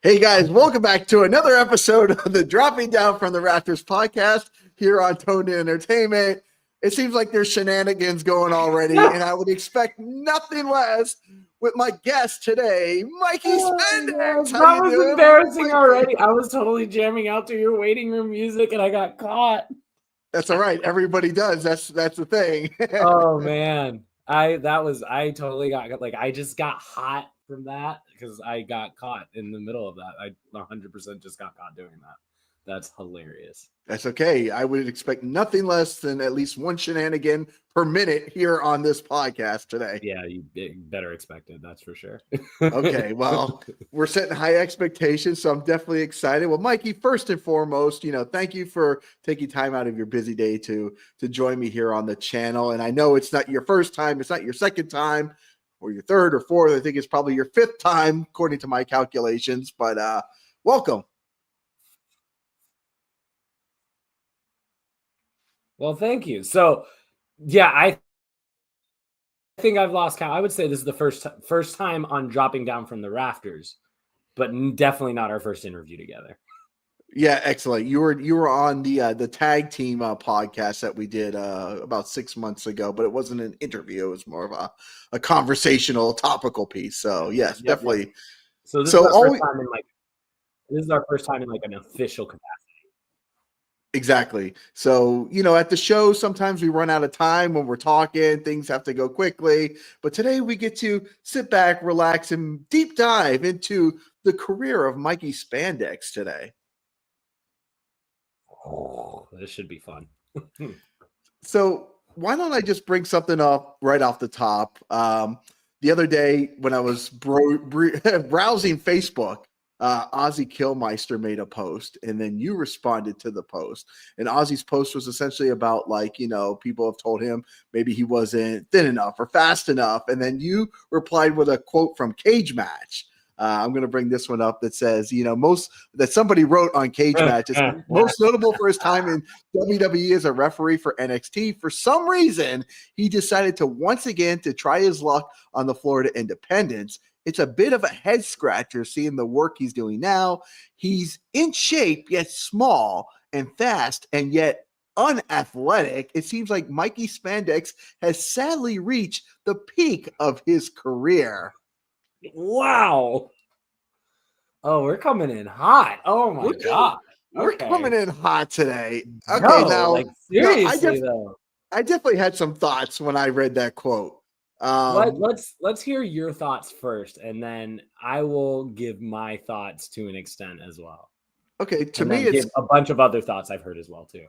Hey guys, welcome back to another episode of the Dropping Down from the Rafters podcast here on Tone Entertainment. It seems like there's shenanigans going already, and I would expect nothing less with my guest today, Mikey Spandex. That was embarrassing already. I was totally jamming out to your waiting room music, and I got caught. That's all right. Everybody does. That's the thing. Oh man, I totally got like I just got hot from that because I got caught in the middle of that. I 100% just got caught doing that. That's hilarious. That's okay. I would expect nothing less than at least one shenanigan per minute here on this podcast today. Yeah, you better expect it. That's for sure. Okay, well, we're setting high expectations, so I'm definitely excited. Well, Mikey, first and foremost, thank you for taking time out of your busy day to join me here on the channel. And I know it's not your first time, it's not your second time, or your third or fourth. I think it's probably your fifth time, according to my calculations. But welcome. Well, thank you. So, yeah, I think I've lost count. I would say this is the first time on Dropping Down from the Rafters, but definitely not our first interview together. Yeah, excellent. You were on the tag team podcast that we did about 6 months ago, but it wasn't an interview. It was more of a conversational, topical piece. So yes, definitely. Yep. So this is our first time in an official capacity. Exactly. So, at the show, sometimes we run out of time when we're talking, things have to go quickly, but today we get to sit back, relax, and deep dive into the career of Mikey Spandex today. Oh, this should be fun. So why don't I just bring something up right off the top? The other day when I was browsing Facebook, Ozzy Killmeister made a post, and then you responded to the post. And Ozzy's post was essentially about people have told him maybe he wasn't thin enough or fast enough. And then you replied with a quote from Cage Match. I'm going to bring this one up that says, that somebody wrote on Cage Match is most notable for his time in WWE as a referee for NXT. For some reason, he decided to once again to try his luck on the Florida Independents. It's a bit of a head scratcher seeing the work he's doing now. He's in shape, yet small and fast, and yet unathletic. It seems like Mikey Spandex has sadly reached the peak of his career. Wow. Oh, we're coming in hot. Oh my God. We're coming in hot today. Okay, no, seriously though. I definitely had some thoughts when I read that quote. Let's hear your thoughts first, and then I will give my thoughts to an extent as well. Okay, to me, it's a bunch of other thoughts I've heard as well too.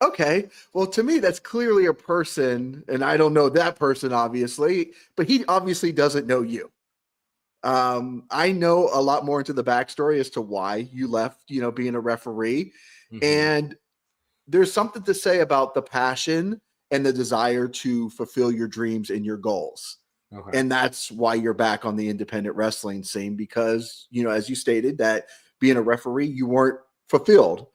Okay, well, to me, that's clearly a person, and I don't know that person, obviously, but he obviously doesn't know you. I know a lot more into the backstory as to why you left, being a referee, and there's something to say about the passion and the desire to fulfill your dreams and your goals. Okay. And that's why you're back on the independent wrestling scene, because, as you stated, that being a referee, you weren't fulfilled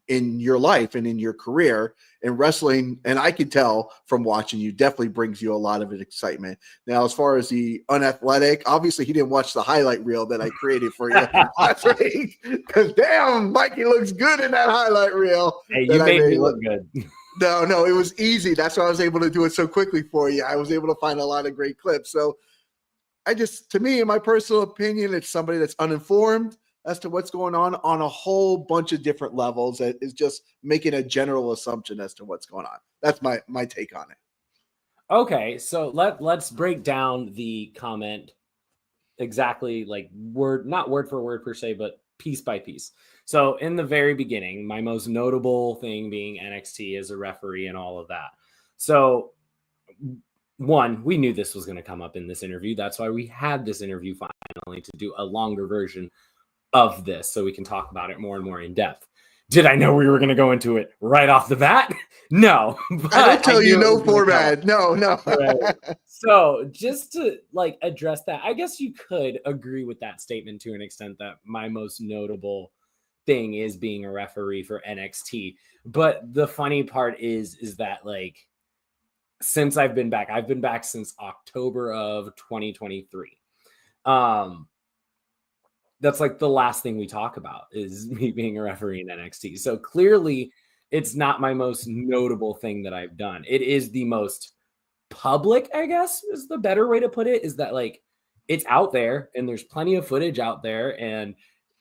in your life and in your career in wrestling. And I can tell from watching you, definitely brings you a lot of excitement. Now, as far as the unathletic, obviously he didn't watch the highlight reel that I created for you last week, because damn, Mikey looks good in that highlight reel. Hey, you made me look good. No, it was easy. That's why I was able to do it so quickly for you. I was able to find a lot of great clips. So to me, in my personal opinion, it's somebody that's uninformed as to what's going on a whole bunch of different levels. That is just making a general assumption as to what's going on. That's my take on it. Okay, so let's break down the comment exactly, not word for word per se, but piece by piece. So in the very beginning, my most notable thing being NXT as a referee and all of that. So one, we knew this was going to come up in this interview. That's why we had this interview finally, to do a longer version of this so we can talk about it more and more in depth. Did I know we were going to go into it right off the bat? No. I don't tell you no format. No. Right. So just to address that, I guess you could agree with that statement to an extent that my most notable thing is being a referee for NXT. But the funny part is that since I've been back since October of 2023. that's like the last thing we talk about is me being a referee in NXT. So clearly it's not my most notable thing that I've done. It is the most public, I guess is the better way to put it, is that like it's out there and there's plenty of footage out there and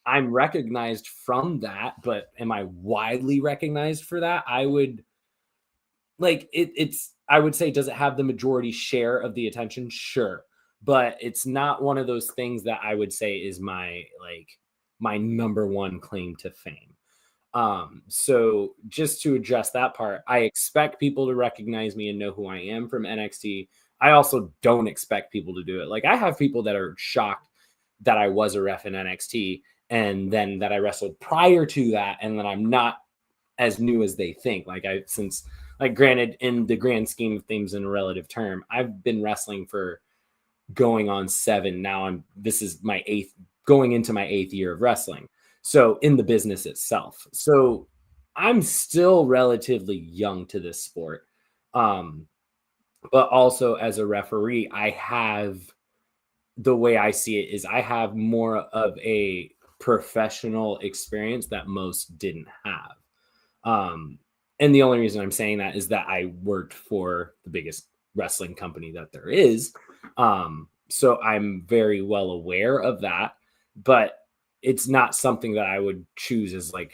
I'm recognized from that, but am I widely recognized for that? I would like it's I would say, does it have the majority share of the attention? Sure. But it's not one of those things that I would say is my number one claim to fame. So just to address that part, I expect people to recognize me and know who I am from NXT. I also don't expect people to do it. Like I have people that are shocked that I was a ref in NXT and then that I wrestled prior to that, and that I'm not as new as they think. Like granted, in the grand scheme of things, in a relative term, I've been wrestling for going on 7 now. This is my 8th, going into my 8th year of wrestling. So in the business itself. So I'm still relatively young to this sport. But also as a referee, the way I see it is I have more of a professional experience that most didn't have. And the only reason I'm saying that is that I worked for the biggest wrestling company that there is. So I'm very well aware of that, but it's not something that I would choose as like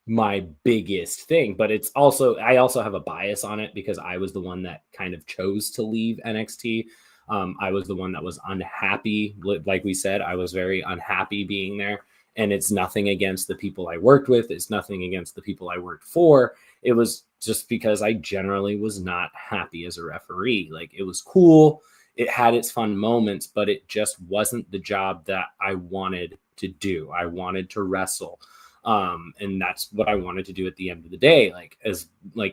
my biggest thing. But I also have a bias on it because I was the one that kind of chose to leave NXT. I was the one that was unhappy. Like we said, I was very unhappy being there. And it's nothing against the people I worked with. It's nothing against the people I worked for. It was just because I generally was not happy as a referee. Like it was cool. It had its fun moments, but it just wasn't the job that I wanted to do. I wanted to wrestle. And that's what I wanted to do at the end of the day.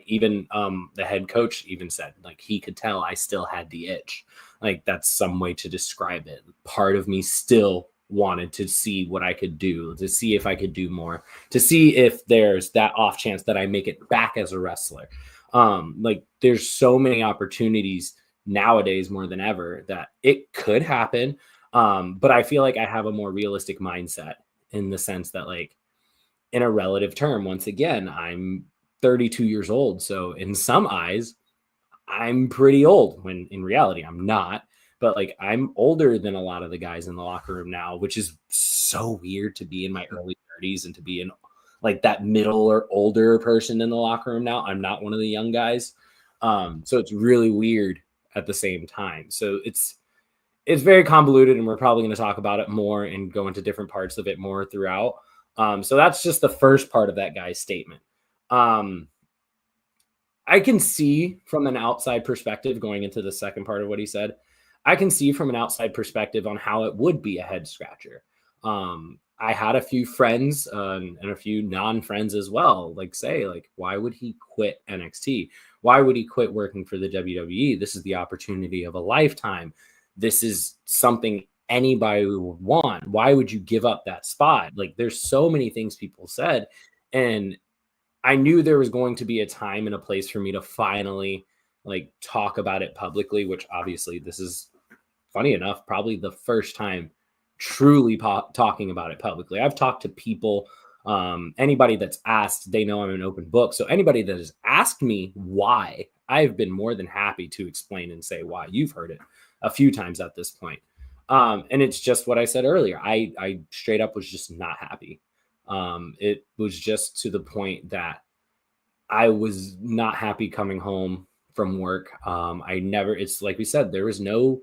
Even the head coach even said, like, he could tell I still had the itch. Like that's some way to describe it. Part of me still wanted to see what I could do, to see if I could do more, to see if there's that off chance that I make it back as a wrestler. Like there's so many opportunities nowadays more than ever that it could happen. But I feel like I have a more realistic mindset in the sense that like in a relative term, once again, I'm 32 years old. So in some eyes, I'm pretty old when in reality I'm not. But like I'm older than a lot of the guys in the locker room now, which is so weird to be in my early 30s and to be in like that middle or older person in the locker room now. I'm not one of the young guys. So it's really weird at the same time. So it's very convoluted, and we're probably going to talk about it more and go into different parts of it more throughout. So that's just the first part of that guy's statement. I can see from an outside perspective, going into the second part of what he said, I can see from an outside perspective on how it would be a head scratcher. I had a few friends and a few non-friends as well, say, why would he quit NXT? Why would he quit working for the WWE? This is the opportunity of a lifetime. This is something anybody would want. Why would you give up that spot? Like, there's so many things people said. And I knew there was going to be a time and a place for me to finally talk about it publicly, which obviously this is, funny enough, probably the first time truly talking about it publicly. I've talked to people, anybody that's asked, they know I'm an open book. So anybody that has asked me why, I've been more than happy to explain and say why. You've heard it a few times at this point. And it's just what I said earlier. I straight up was just not happy. It was just to the point that I was not happy coming home from work. It's like we said, there was no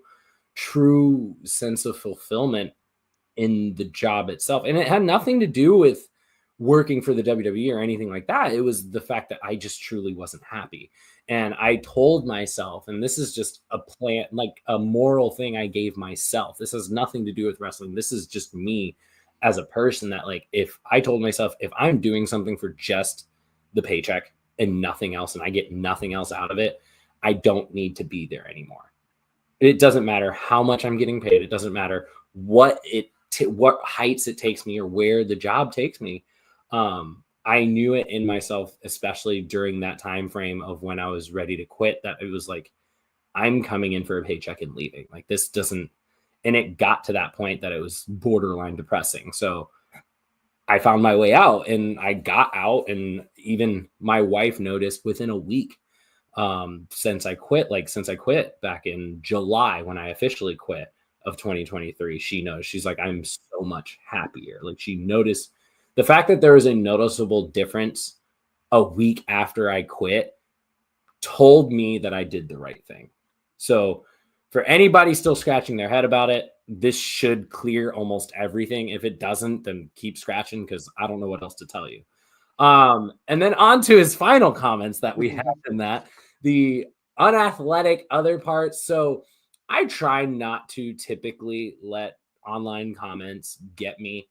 true sense of fulfillment in the job itself. And it had nothing to do with working for the WWE or anything like that. It was the fact that I just truly wasn't happy. And I told myself, and this is just a plan, like a moral thing I gave myself. This has nothing to do with wrestling. This is just me as a person, that if I told myself, if I'm doing something for just the paycheck and nothing else, and I get nothing else out of it, I don't need to be there anymore. It doesn't matter how much I'm getting paid. It doesn't matter what heights it takes me or where the job takes me. I knew it in myself, especially during that time frame of when I was ready to quit, that it was like, I'm coming in for a paycheck and leaving. This doesn't, And it got to that point that it was borderline depressing. So I found my way out, and I got out, and even my wife noticed within a week since I quit back in July when I officially quit of 2023. She knows. She's like, I'm so much happier. Like, she noticed the fact that there was a noticeable difference a week after I quit told me that I did the right thing. So for anybody still scratching their head about it, this should clear almost everything. If it doesn't, then keep scratching, because I don't know what else to tell you. And then on to his final comments that we have in that, the unathletic other parts. So I try not to typically let online comments get me.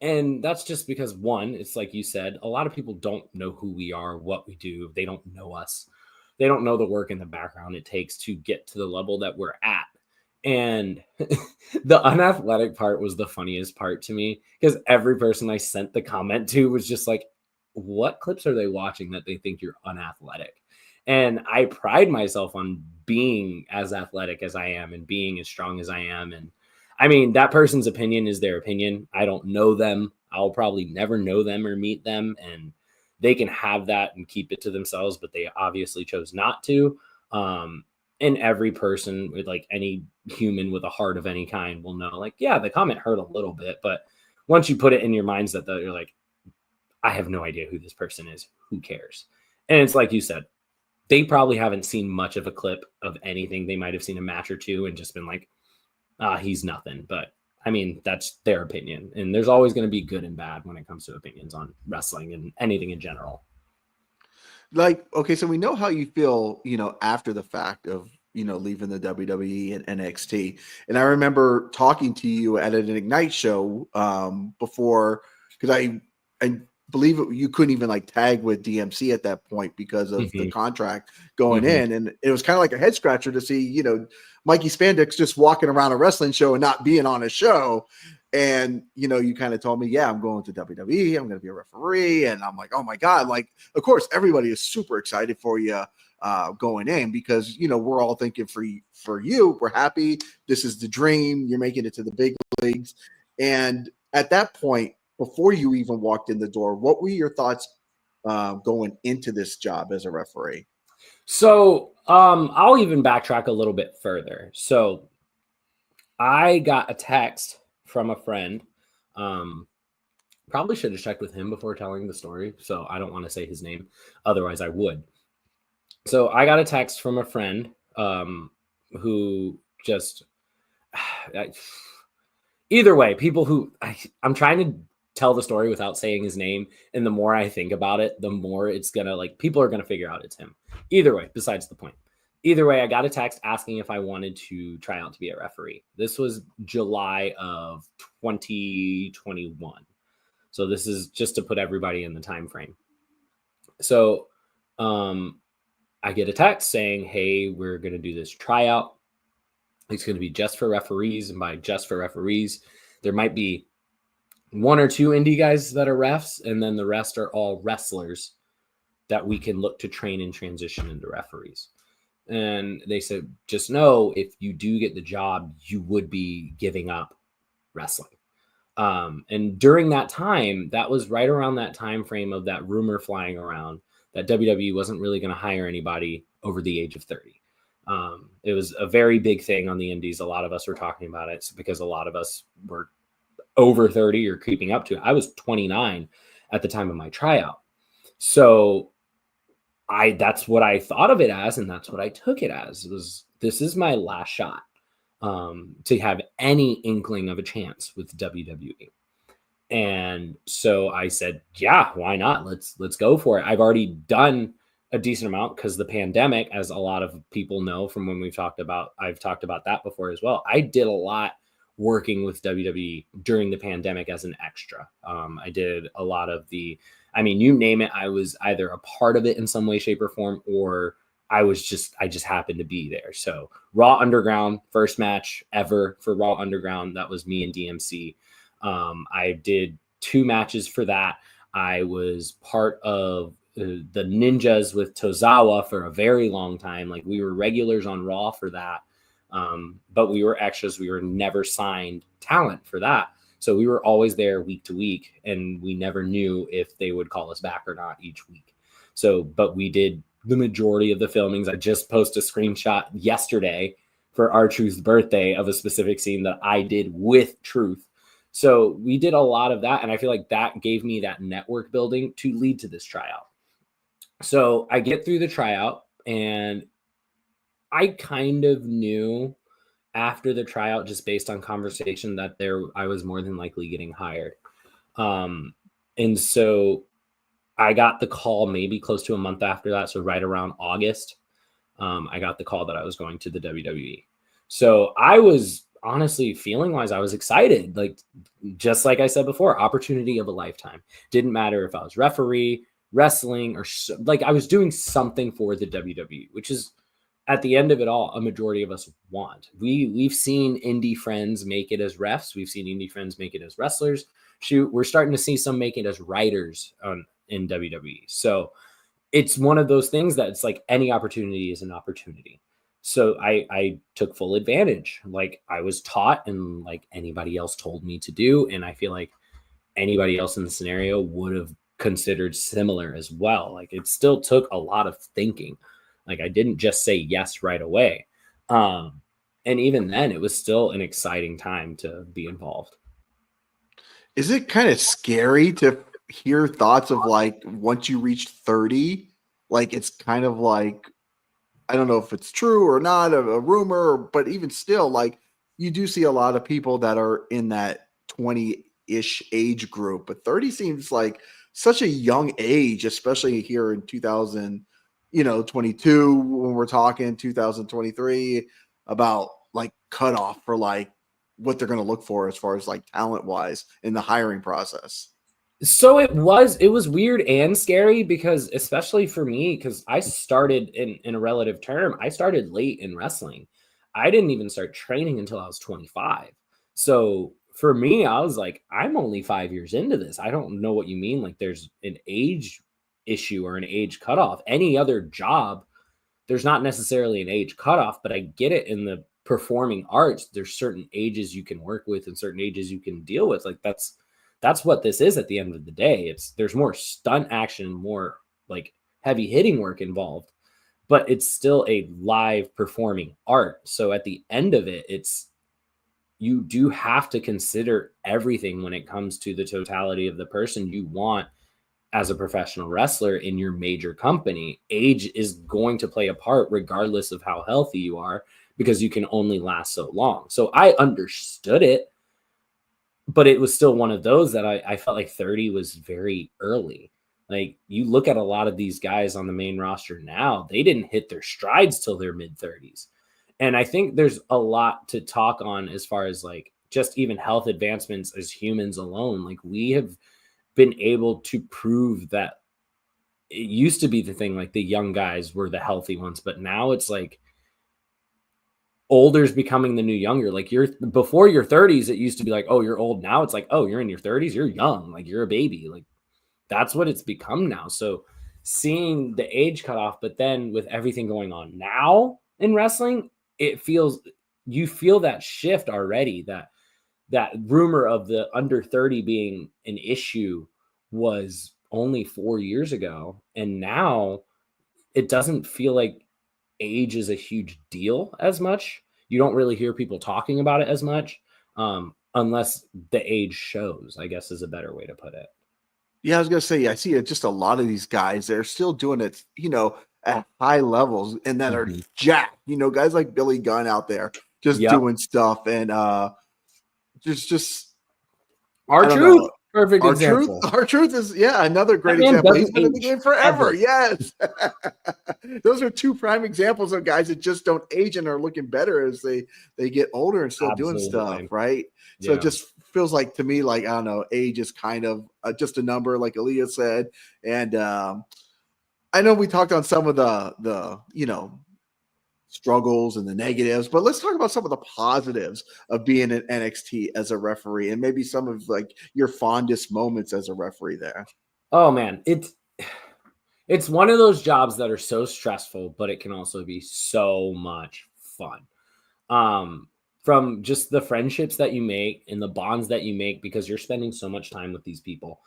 And that's just because, one, it's like you said, a lot of people don't know who we are, what we do. They don't know us. They don't know the work in the background it takes to get to the level that we're at. And the unathletic part was the funniest part to me, because every person I sent the comment to was just like, what clips are they watching that they think you're unathletic? And I pride myself on being as athletic as I am and being as strong as I am. And I mean, that person's opinion is their opinion. I don't know them. I'll probably never know them or meet them. And they can have that and keep it to themselves, but they obviously chose not to. And every person with, like, any human with a heart of any kind will know, like, yeah, the comment hurt a little bit, but once you put it in your minds that you're like, I have no idea who this person is, who cares? And it's like you said, they probably haven't seen much of a clip of anything. They might have seen a match or two and just been like, he's nothing. But I mean, that's their opinion. And there's always going to be good and bad when it comes to opinions on wrestling and anything in general. Like, okay, so we know how you feel, after the fact of, leaving the WWE and NXT. And I remember talking to you at an Ignite show before, because I believe you couldn't even like tag with DMC at that point because of the contract going in. And it was kind of like a head scratcher to see, Mikey Spandex just walking around a wrestling show and not being on a show. And, you kind of told me, yeah, I'm going to WWE. I'm going to be a referee. And I'm like, oh my God. Like, of course, everybody is super excited for you going in, because, we're all thinking for you, we're happy. This is the dream. You're making it to the big leagues. And at that point, before you even walked in the door, what were your thoughts going into this job as a referee? So I'll even backtrack a little bit further. So I got a text from a friend. Probably should have checked with him before telling the story, so I don't want to say his name. Otherwise, I would. So I got a text from a friend who just... either way, people who... I'm trying to tell the story without saying his name, and the more I think about it, the more it's gonna, like, people are gonna figure out it's him. Either way, besides the point. Either way, I got a text asking if I wanted to try out to be a referee. This was July of 2021. So this is just to put everybody in the time frame. So I get a text saying, hey, we're going to do this tryout. It's going to be just for referees. And by just for referees, there might be one or two indie guys that are refs, and then the rest are all wrestlers that we can look to train and transition into referees. And they said, just know, if you do get the job, you would be giving up wrestling. And during that time, that was right around that time frame of that rumor flying around that WWE wasn't really going to hire anybody over the age of 30. It was a very big thing on the indies. A lot of us were talking about it because a lot of us were over 30 or creeping up to it. I was 29 at the time of my tryout. So that's what I thought of it as, and that's what I took it as. This is my last shot to have any inkling of a chance with WWE. And so I said, yeah, why not? Let's go for it. I've already done a decent amount because the pandemic, as a lot of people know from when I've talked about that before as well. I did a lot working with WWE during the pandemic as an extra. I did a lot of you name it, I was either a part of it in some way, shape, or form, or I just happened to be there. So Raw Underground, first match ever for Raw Underground, that was me and DMC. I did 2 matches for that. I was part of the Ninjas with Tozawa for a very long time. Like, we were regulars on Raw for that. But we were extras. We were never signed talent for that. So we were always there week to week, and we never knew if they would call us back or not each week. So, but we did the majority of the filmings. I just posted a screenshot yesterday for R-Truth's birthday of a specific scene that I did with Truth. So we did a lot of that, and I feel like that gave me that network building to lead to this tryout. So I get through the tryout, and I kind of knew after the tryout, just based on conversation, that I was more than likely getting hired. And so I got the call maybe close to a month after that. So right around August, I got the call that I was going to the WWE. So I was honestly, feeling wise, I was excited. Like, just like I said before, opportunity of a lifetime. Didn't matter if I was referee, wrestling, or like I was doing something for the WWE, which is, at the end of it all, a majority of us want. We've seen indie friends make it as refs. We've seen indie friends make it as wrestlers. Shoot, we're starting to see some make it as writers in WWE. So it's one of those things that it's like any opportunity is an opportunity. So I took full advantage. Like, I was taught, and like anybody else told me to do. And I feel like anybody else in the scenario would have considered similar as well. Like, it still took a lot of thinking. Like, I didn't just say yes right away. And even then, it was still an exciting time to be involved. Is it kind of scary to hear thoughts of, like, once you reach 30, like, it's kind of like, I don't know if it's true or not, a rumor, but even still, like, you do see a lot of people that are in that 20-ish age group, but 30 seems like such a young age, especially here in 2022, when we're talking 2023 about like cutoff for like what they're going to look for as far as like talent wise in the hiring process. So it was weird and scary, because especially for me, because I started in a relative term, I started late in wrestling. I didn't even start training until I was 25. So for me, I was like, I'm only 5 years into this. I don't know what you mean. Like, there's an age issue or an age cutoff. Any other job, there's not necessarily an age cutoff, but I get it. In the performing arts, there's certain ages you can work with and certain ages you can deal with. Like, that's what this is at the end of the day. There's more stunt action, more like heavy hitting work involved, but it's still a live performing art. So at the end of it, you do have to consider everything when it comes to the totality of the person you want as a professional wrestler in your major company. Age is going to play a part regardless of how healthy you are, because you can only last so long. So I understood it, but it was still one of those that I felt like 30 was very early. Like, you look at a lot of these guys on the main roster now, they didn't hit their strides till their mid 30s. And I think there's a lot to talk on as far as like just even health advancements as humans alone. Like, we have been able to prove that it used to be the thing, like the young guys were the healthy ones, but now it's like older's becoming the new younger. Like, you're before your 30s, it used to be like, oh, you're old. Now it's like, oh, you're in your 30s, you're young, like you're a baby. Like, that's what it's become now. So seeing the age cutoff, but then with everything going on now in wrestling, you feel that shift already. That rumor of the under 30 being an issue was only 4 years ago, and now it doesn't feel like age is a huge deal as much. You don't really hear people talking about it as much, unless the age shows, I guess, is a better way to put it. Yeah, I was gonna say, I see it, just a lot of these guys, they're still doing it, at high levels, and that are jacked. Guys like Billy Gunn out there just doing stuff, and just R-Truth, perfect example. R-Truth is another great example. He's been in the game forever. Ever. Yes, those are two prime examples of guys that just don't age and are looking better as they get older and still doing stuff, right? So it just feels like, to me, like, I don't know, age is kind of just a number, like Aaliyah said. And I know we talked on some of the struggles and the negatives, but let's talk about some of the positives of being in NXT as a referee, and maybe some of like your fondest moments as a referee there. Oh man, it's one of those jobs that are so stressful, but it can also be so much fun. From just the friendships that you make and the bonds that you make, because you're spending so much time with these people.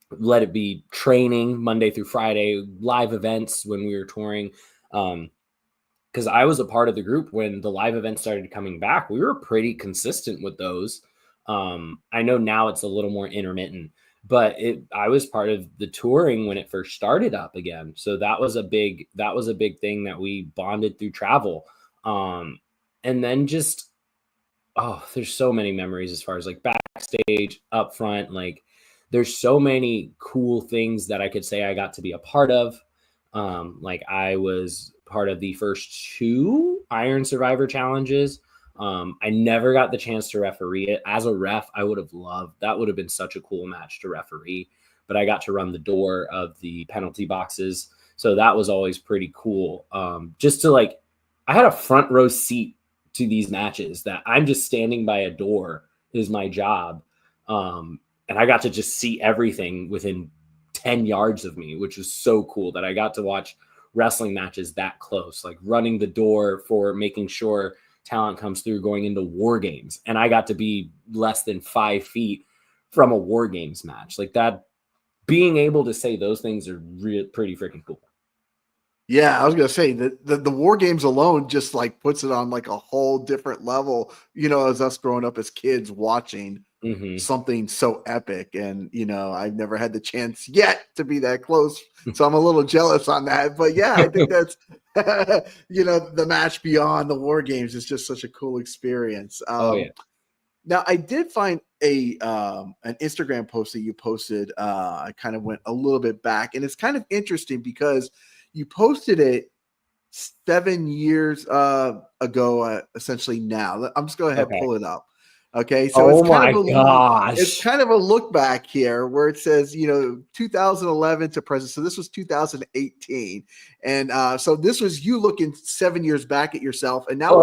Let it be training Monday through Friday, live events when we were touring. Because I was a part of the group when the live events started coming back. We were pretty consistent with those. I know now it's a little more intermittent, but I was part of the touring when it first started up again. So that was a big thing that we bonded through travel. And then just, there's so many memories as far as like backstage, up front, like there's so many cool things that I could say I got to be a part of. Like I was part of the first 2 Iron Survivor challenges. I never got the chance to referee it. As a ref, I would have loved, that would have been such a cool match to referee, but I got to run the door of the penalty boxes. So that was always pretty cool. Just to like, I had a front row seat to these matches that I'm just standing by a door is my job. And I got to just see everything within 10 yards of me, which was so cool that I got to watch wrestling matches that close, like running the door for making sure talent comes through going into war games. And I got to be less than 5 feet from a war games match. Like that, being able to say those things are pretty freaking cool. Yeah, I was gonna say that the war games alone just like puts it on like a whole different level, as us growing up as kids watching something so epic. And I've never had the chance yet to be that close, so I'm a little jealous on that. But yeah, I think that's the match beyond the war games is just such a cool experience. Now I did find an Instagram post that you posted. I kind of went a little bit back, and it's kind of interesting because you posted it 7 years ago, essentially. Now I'm just go ahead and pull it up. Okay, so it's kind of a look back here where it says 2011 to present. So this was 2018, and so this was you looking 7 years back at yourself, and now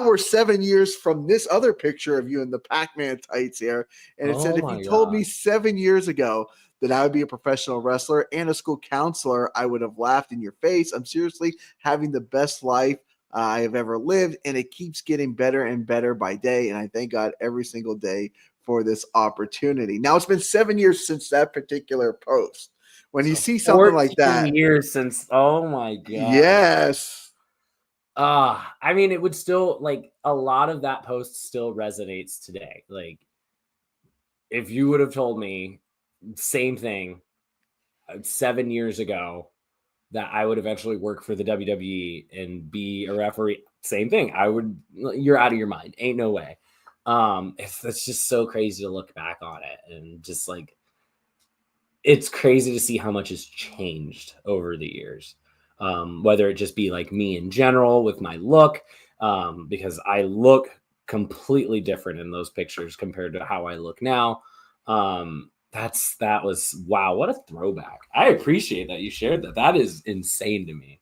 we're 7 years from this other picture of you in the Pac-Man tights here, and it said, if you told me 7 years ago that I would be a professional wrestler and a school counselor, I would have laughed in your face. I'm seriously having the best life I have ever lived, and it keeps getting better and better by day. And I thank God every single day for this opportunity. Now, it's been 7 years since that particular post. When you see something like that, 14 years since, oh my God. Yes. I mean, it would still, like, a lot of that post still resonates today. Like, if you would have told me same thing 7 years ago that I would eventually work for the WWE and be a referee, same thing. You're out of your mind. Ain't no way. It's just so crazy to look back on it, and just like, it's crazy to see how much has changed over the years. Whether it just be like me in general with my look, because I look completely different in those pictures compared to how I look now. That was, wow, what a throwback. I appreciate that you shared that. That is insane to me.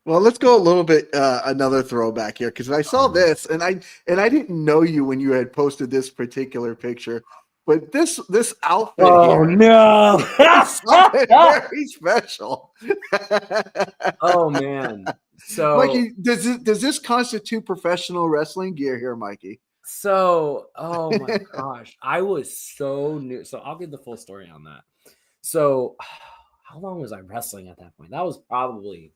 Well, let's go a little bit another throwback here, because I saw this and I didn't know you when you had posted this particular picture, but this outfit here, no, is something very special. Oh man. So Mikey, does this constitute professional wrestling gear here, Mikey? So, oh my gosh, I was so new. So I'll give the full story on that. So how long was I wrestling at that point? That was probably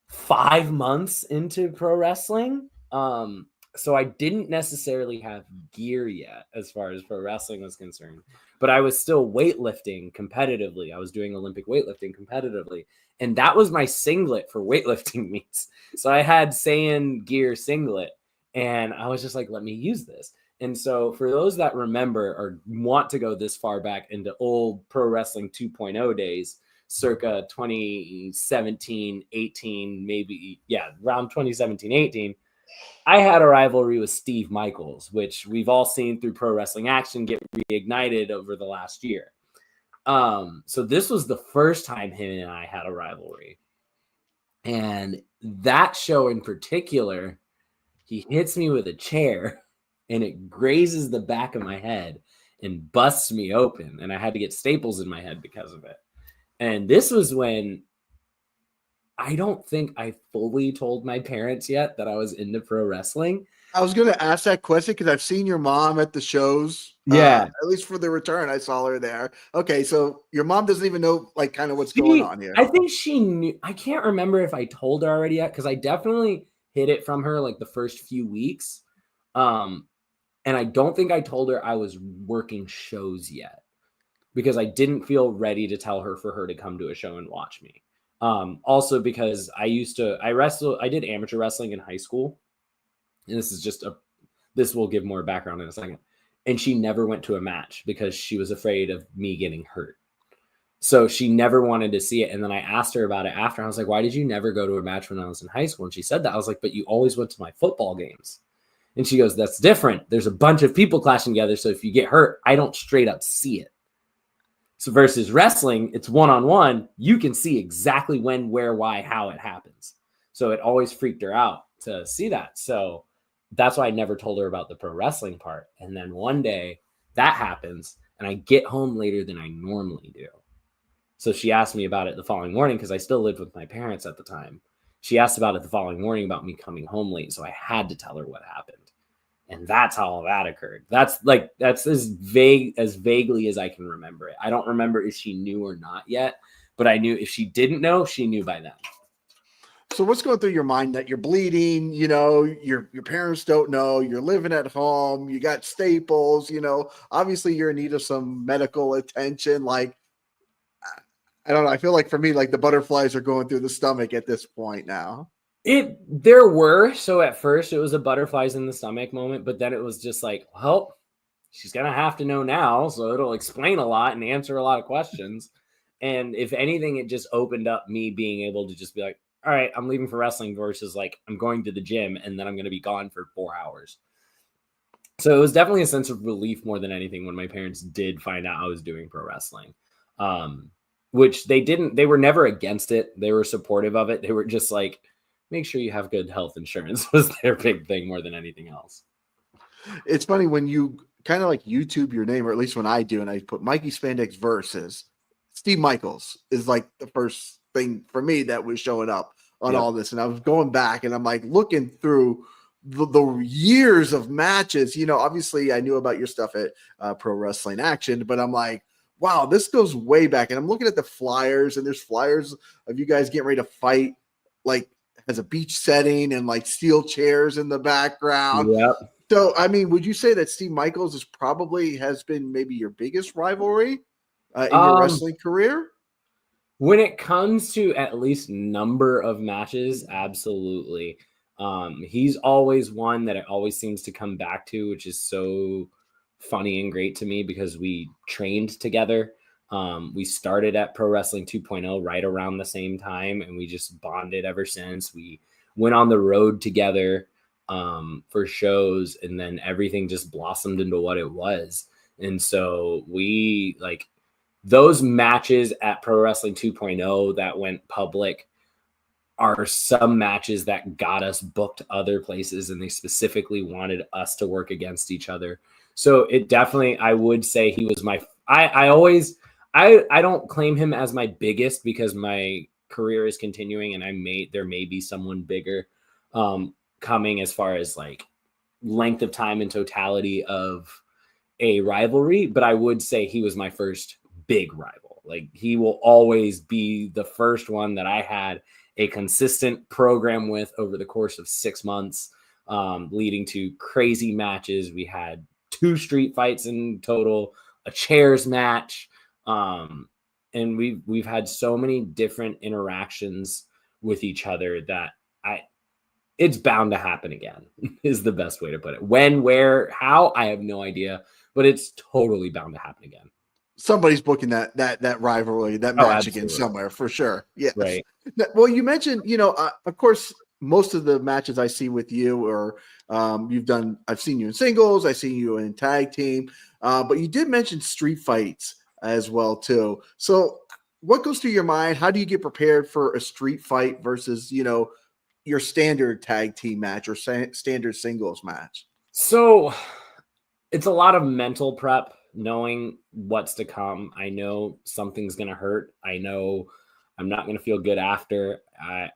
5 months into pro wrestling. So I didn't necessarily have gear yet as far as pro wrestling was concerned, but I was still weightlifting competitively. I was doing Olympic weightlifting competitively, and that was my singlet for weightlifting meets. So I had Saiyan gear singlet, and I was just like, let me use this. And so for those that remember or want to go this far back into old pro wrestling 2.0 days, circa 2017, 18, maybe, around 2017, 18, I had a rivalry with Steve Michaels, which we've all seen through Pro Wrestling Action get reignited over the last year. So this was the first time him and I had a rivalry. And that show in particular, he hits me with a chair and it grazes the back of my head and busts me open. And I had to get staples in my head because of it. And this was when I don't think I fully told my parents yet that I was into pro wrestling. I was going to ask that question because I've seen your mom at the shows. Yeah. At least for the return, I saw her there. Okay, so your mom doesn't even know like kind of what's going She, on here. I think she knew. I can't remember if I told her already yet because I definitely hid it from her like the first few weeks. And I don't think I told her I was working shows yet because I didn't feel ready to tell her for her to come to a show and watch me. Also because I did amateur wrestling in high school. And this will give more background in a second. And she never went to a match because she was afraid of me getting hurt. So she never wanted to see it. And then I asked her about it after. I was like, why did you never go to a match when I was in high school? And she said that. I was like, but you always went to my football games. And she goes, that's different. There's a bunch of people clashing together. So if you get hurt, I don't straight up see it. So versus wrestling, it's one-on-one. You can see exactly when, where, why, how it happens. So it always freaked her out to see that. So that's why I never told her about the pro wrestling part. And then one day that happens and I get home later than I normally do. So she asked me about it the following morning because I still lived with my parents at the time. She asked about it the following morning about me coming home late. So I had to tell her what happened. And that's how all that occurred. That's as vaguely as I can remember it. I don't remember if she knew or not yet, but I knew if she didn't know, she knew by then. So what's going through your mind that you're bleeding, you know, your parents don't know, you're living at home, you got staples, you know, obviously you're in need of some medical attention. Like, I don't know. I feel like for me, like the butterflies are going through the stomach at this point now. There were. So at first it was a butterflies in the stomach moment, but then it was just like, well, she's going to have to know now. So it'll explain a lot and answer a lot of questions. And if anything, it just opened up me being able to just be like, all right, I'm leaving for wrestling versus like I'm going to the gym and then I'm going to be gone for 4 hours. So it was definitely a sense of relief more than anything when my parents did find out I was doing pro wrestling, which they were never against it. They were supportive of it. They were just like, make sure you have good health insurance was their big thing more than anything else. It's funny when you kind of like YouTube your name, or at least when I do, and I put Mikey Spandex versus Steve Michaels is like the first thing for me that was showing up on all this. And I was going back and I'm like looking through the years of matches. You know, obviously I knew about your stuff at Pro Wrestling Action, but I'm like, wow, this goes way back. And I'm looking at the flyers, and there's flyers of you guys getting ready to fight, like as a beach setting and like steel chairs in the background. Yep. So, I mean, would you say that Steve Michaels has been maybe your biggest rivalry in your wrestling career? When it comes to at least number of matches, absolutely. He's always one that it always seems to come back to, which is so funny and great to me because we trained together. We started at Pro Wrestling 2.0 right around the same time, and we just bonded ever since. We went on the road together for shows, and then everything just blossomed into what it was. And so we like those matches at Pro Wrestling 2.0 that went public are some matches that got us booked other places, and they specifically wanted us to work against each other. So it definitely, I would say he was I don't claim him as my biggest because my career is continuing and there may be someone bigger coming as far as like length of time and totality of a rivalry, but I would say he was my first big rival. Like he will always be the first one that I had a consistent program with over the course of 6 months, leading to crazy matches. We had 2 street fights in total, a chairs match. And we've had so many different interactions with each other that it's bound to happen again is the best way to put it. When, where, how, I have no idea, but it's totally bound to happen again. Somebody's booking that rivalry, that match again somewhere for sure. Yes. Right. Well, you mentioned, you know, of course, most of the matches I see with you or I've seen you in singles, I've seen you in tag team, but you did mention street fights as well too. So what goes through your mind? How do you get prepared for a street fight versus, you know, your standard tag team match or standard singles match? So it's a lot of mental prep, knowing what's to come. I know something's going to hurt. I know I'm not going to feel good after,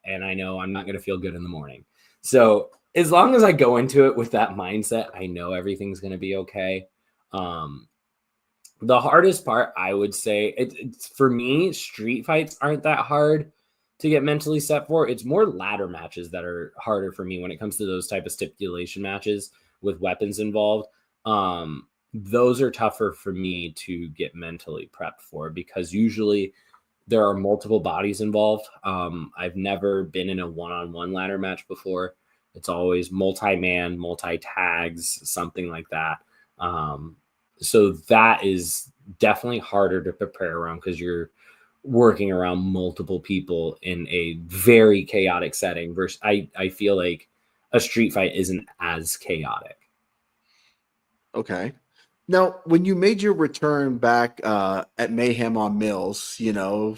and I know I'm not going to feel good in the morning. So as long as I go into it with that mindset, I know everything's going to be okay. The hardest part, I would say, it's for me, street fights aren't that hard to get mentally set for. It's more ladder matches that are harder for me when it comes to those type of stipulation matches with weapons involved. Those are tougher for me to get mentally prepped for because usually there are multiple bodies involved. I've never been in a one-on-one ladder match before. It's always multi-man, multi-tags, something like that. So that is definitely harder to prepare around because you're working around multiple people in a very chaotic setting versus I feel like a street fight isn't as chaotic. Okay. Now, when you made your return back at Mayhem on Mills, you know,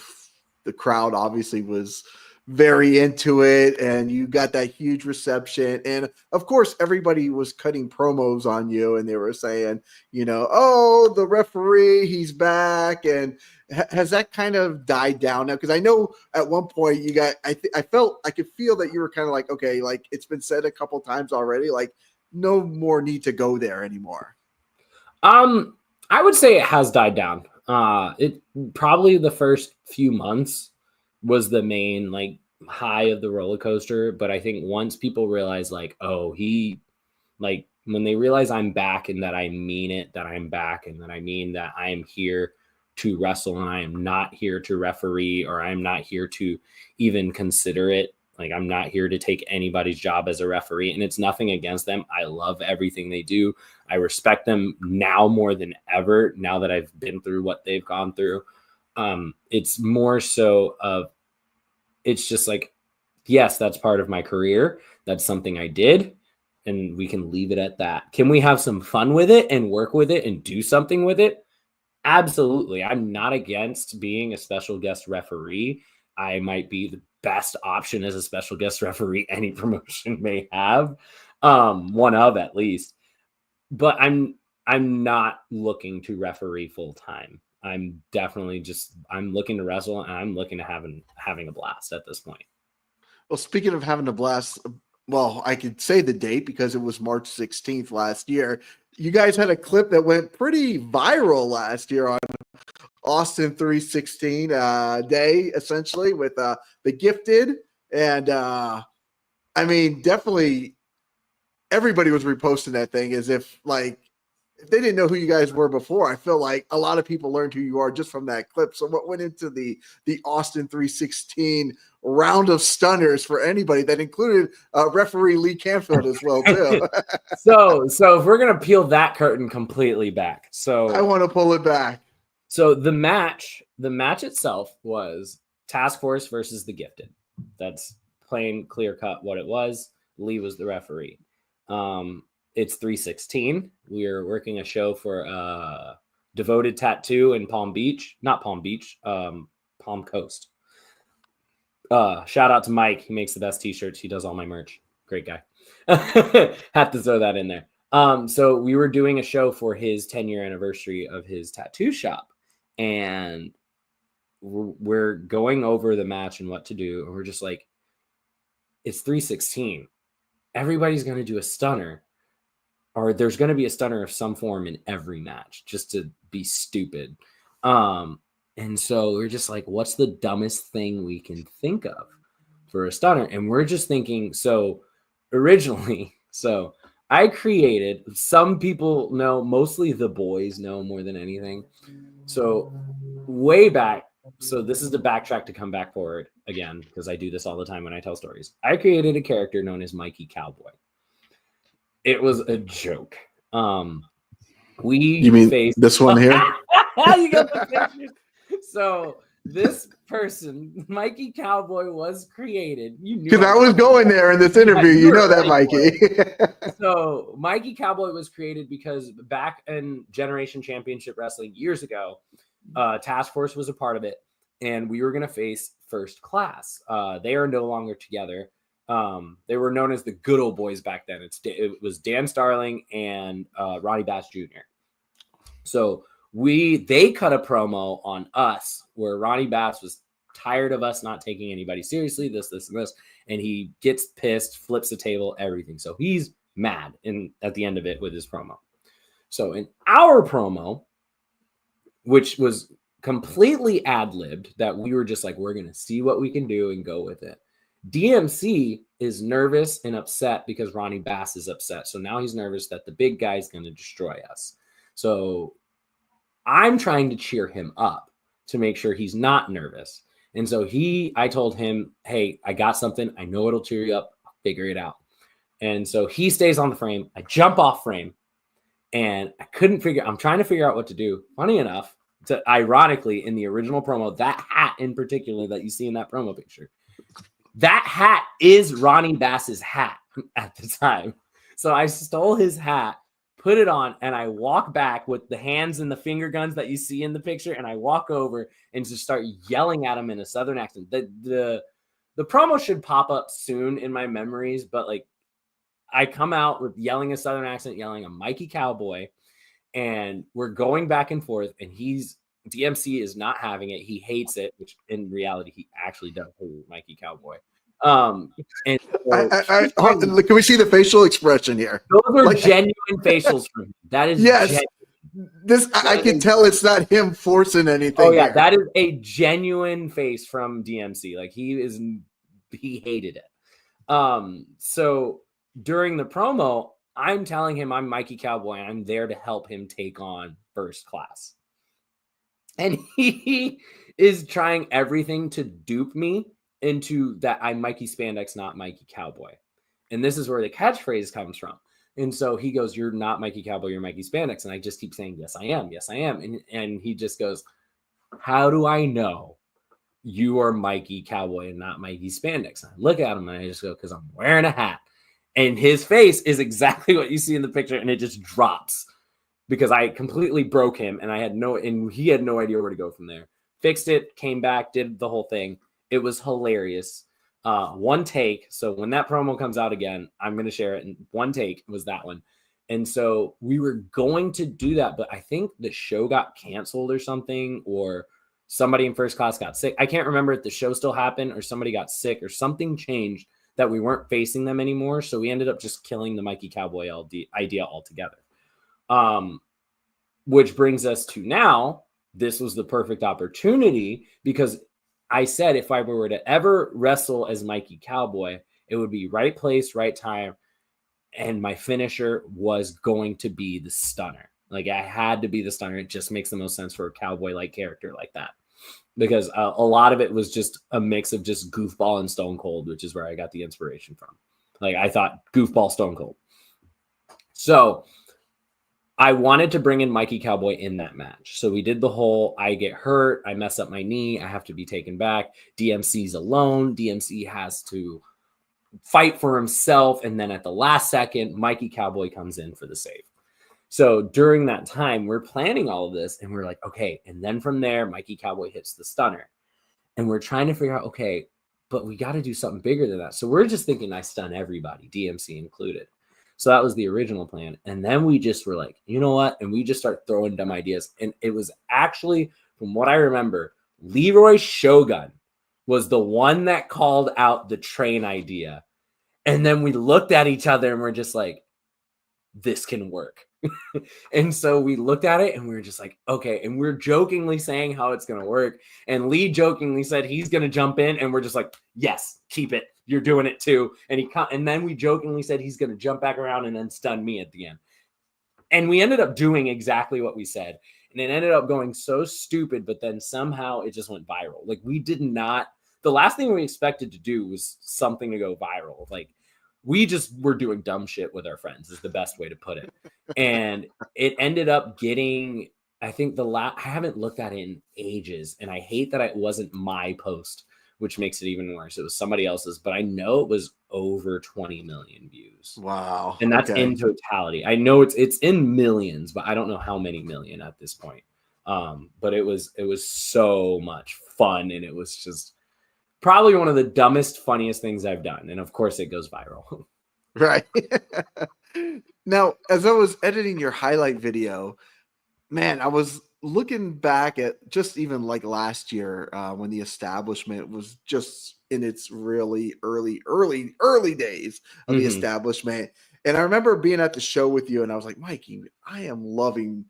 the crowd obviously was very into it and you got that huge reception. And of course, everybody was cutting promos on you and they were saying, you know, oh, the referee, he's back. And has that kind of died down now? Because I know at one point you got, I could feel that you were kind of like, okay, like it's been said a couple times already, like no more need to go there anymore. I would say it has died down. It probably the first few months was the main like high of the roller coaster, but I think once people realize like, oh, like when they realize I'm back and that I mean it, that I'm back and that I mean that I am here to wrestle and I am not here to referee or I'm not here to even consider it. Like I'm not here to take anybody's job as a referee and it's nothing against them. I love everything they do. I respect them now more than ever. Now that I've been through what they've gone through. It's more so of, it's just like, yes, that's part of my career. That's something I did. And we can leave it at that. Can we have some fun with it and work with it and do something with it? Absolutely. I'm not against being a special guest referee. I might be the best option as a special guest referee any promotion may have, one of at least. But I'm not looking to referee full time. I'm definitely I'm looking to wrestle and I'm looking to having a blast at this point. Well, speaking of having a blast, well, I could say the date because it was March 16th last year. You guys had a clip that went pretty viral last year on Austin 316 day, essentially, with the Gifted. And I mean, definitely everybody was reposting that thing as if like if they didn't know who you guys were before. I feel like a lot of people learned who you are just from that clip. So what went into the Austin 316 round of stunners for anybody that included referee Lee Canfield as well too? So if we're gonna peel that curtain completely back, so I want to pull it back. So the match itself was Task Force versus the Gifted. That's plain clear cut what it was. Lee was the referee. It's 316. We are working a show for Devoted Tattoo in Palm Coast. Shout out to Mike. He makes the best t-shirts. He does all my merch. Great guy. Have to throw that in there. So we were doing a show for his 10-year anniversary of his tattoo shop. And we're going over the match and what to do. And we're just like, it's 316. Everybody's going to do a stunner. Or there's going to be a stunner of some form in every match just to be stupid. And so we're just like, what's the dumbest thing we can think of for a stunner? And we're just thinking, so originally, I created, some people know, mostly the boys know more than anything. So way back, so this is the backtrack to come back forward again, because I do this all the time when I tell stories. I created a character known as Mikey Cowboy. It was a joke. You mean this one here? You got the pictures. So this person, Mikey Cowboy, was created. You knew because I was going there in this interview. You know that, Mikey. So Mikey Cowboy was created because back in Generation Championship Wrestling years ago, Task Force was a part of it, and we were going to face First Class. They are no longer together. They were known as the Good Old Boys back then. It was Dan Starling and Ronnie Bass Jr. So they cut a promo on us where Ronnie Bass was tired of us not taking anybody seriously, this, and this. And he gets pissed, flips the table, everything. So he's mad at the end of it with his promo. So in our promo, which was completely ad-libbed, that we were just like, we're going to see what we can do and go with it. DMC is nervous and upset because Ronnie Bass is upset. So now he's nervous that the big guy is going to destroy us. So I'm trying to cheer him up to make sure he's not nervous. And so I told him, hey, I got something. I know it'll cheer you up. I'll figure it out. And so he stays on the frame. I jump off frame and I'm trying to figure out what to do. Funny enough, ironically, in the original promo, that hat in particular that you see in that promo picture, that hat is Ronnie Bass's hat at the time. So I stole his hat, put it on, and I walk back with the hands and the finger guns that you see in the picture, and I walk over and just start yelling at him in a Southern accent. The promo should pop up soon in my memories, but like I come out with yelling a Southern accent, yelling a Mikey Cowboy, and we're going back and forth, and DMC is not having it. He hates it, which in reality, he actually does hate Mikey Cowboy. And so can we see the facial expression here? Those are genuine facials from him. That is yes. I can tell it's not him forcing anything. Oh yeah, here. that is a genuine face from DMC. Like he hated it. So during the promo, I'm telling him I'm Mikey Cowboy and I'm there to help him take on First Class. And he is trying everything to dupe me into that I'm Mikey Spandex, not Mikey Cowboy. And this is where the catchphrase comes from. And so he goes, you're not Mikey Cowboy, you're Mikey Spandex. And I just keep saying, yes, I am. Yes, I am. And he just goes, how do I know you are Mikey Cowboy and not Mikey Spandex? And I look at him and I just go, because I'm wearing a hat. And his face is exactly what you see in the picture. And it just drops because I completely broke him and he had no idea where to go from there. Fixed it, came back, did the whole thing. It was hilarious. One take. So when that promo comes out again, I'm going to share it. And one take was that one. And so we were going to do that, but I think the show got canceled or something, or somebody in First Class got sick. I can't remember if the show still happened or somebody got sick or something changed that we weren't facing them anymore. So we ended up just killing the Mikey Cowboy idea altogether. Which brings us to now, this was the perfect opportunity because I said if I were to ever wrestle as Mikey Cowboy, it would be right place, right time. And my finisher was going to be the stunner. Like I had to be the stunner. It just makes the most sense for a cowboy-like character like that. Because a lot of it was just a mix of just goofball and Stone Cold, which is where I got the inspiration from. Like I thought goofball, Stone Cold. So I wanted to bring in Mikey Cowboy in that match. So we did the whole, I get hurt, I mess up my knee, I have to be taken back. DMC's alone. DMC has to fight for himself. And then at the last second, Mikey Cowboy comes in for the save. So during that time, we're planning all of this and we're like, okay. And then from there, Mikey Cowboy hits the stunner. And we're trying to figure out, okay, but we got to do something bigger than that. So we're just thinking I stun everybody, DMC included. So that was the original plan. And then we just were like, you know what? And we just start throwing dumb ideas. And it was actually, from what I remember, Leroy Shogun was the one that called out the train idea. And then we looked at each other and we're just like, this can work. And so we looked at it and we were just like, okay. And we're jokingly saying how it's going to work. And Lee jokingly said he's going to jump in. And we're just like, yes, keep it. You're doing it too. And then we jokingly said he's going to jump back around and then stun me at the end. And we ended up doing exactly what we said. And it ended up going so stupid, but then somehow it just went viral. Like the last thing we expected to do was something to go viral. Like we just were doing dumb shit with our friends is the best way to put it. And it ended up getting, I think I haven't looked at it in ages. And I hate that it wasn't my post, which makes it even worse. It was somebody else's, but I know it was over 20 million views. Wow. And that's in totality. I know it's in millions, but I don't know how many million at this point. But it was so much fun. And it was just probably one of the dumbest, funniest things I've done. And of course it goes viral. Right. Now, as I was editing your highlight video, man, I was looking back at just even like last year, when the establishment was just in its really early days of the Mhm. establishment. And I remember being at the show with you and I was like, Mikey, I am loving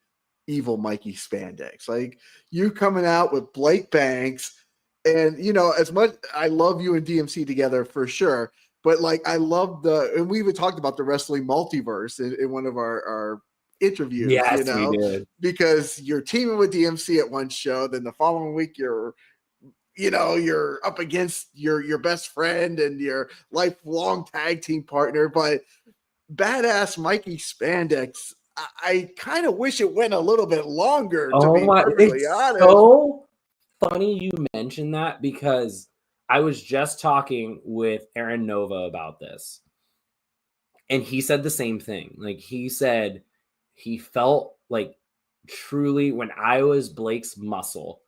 evil Mikey Spandex. Like you coming out with Blake Banks. And as much I love you and DMC together for sure, but like I love and we even talked about the wrestling multiverse in one of our interviews, Yes, we did. because you're teaming with DMC at one show, then the following week you're up against your best friend and your lifelong tag team partner. But badass Mikey Spandex, I kind of wish it went a little bit longer, to Oh be my, perfectly it's honest. so funny you mentioned that because I was just talking with Aaron Nova about this. And he said the same thing. Like he said he felt like truly when I was Blake's muscle,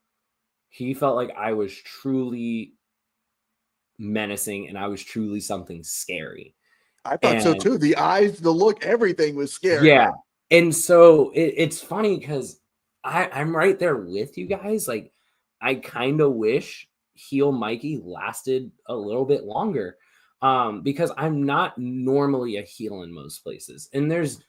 he felt like I was truly menacing and I was truly something scary. I thought so And too. The eyes, the look, everything was scary. yeah. And so it's funny because I'm right there with you guys. Like, I kind of wish heel Mikey lasted a little bit longer. Because I'm not normally a heel in most places. And there's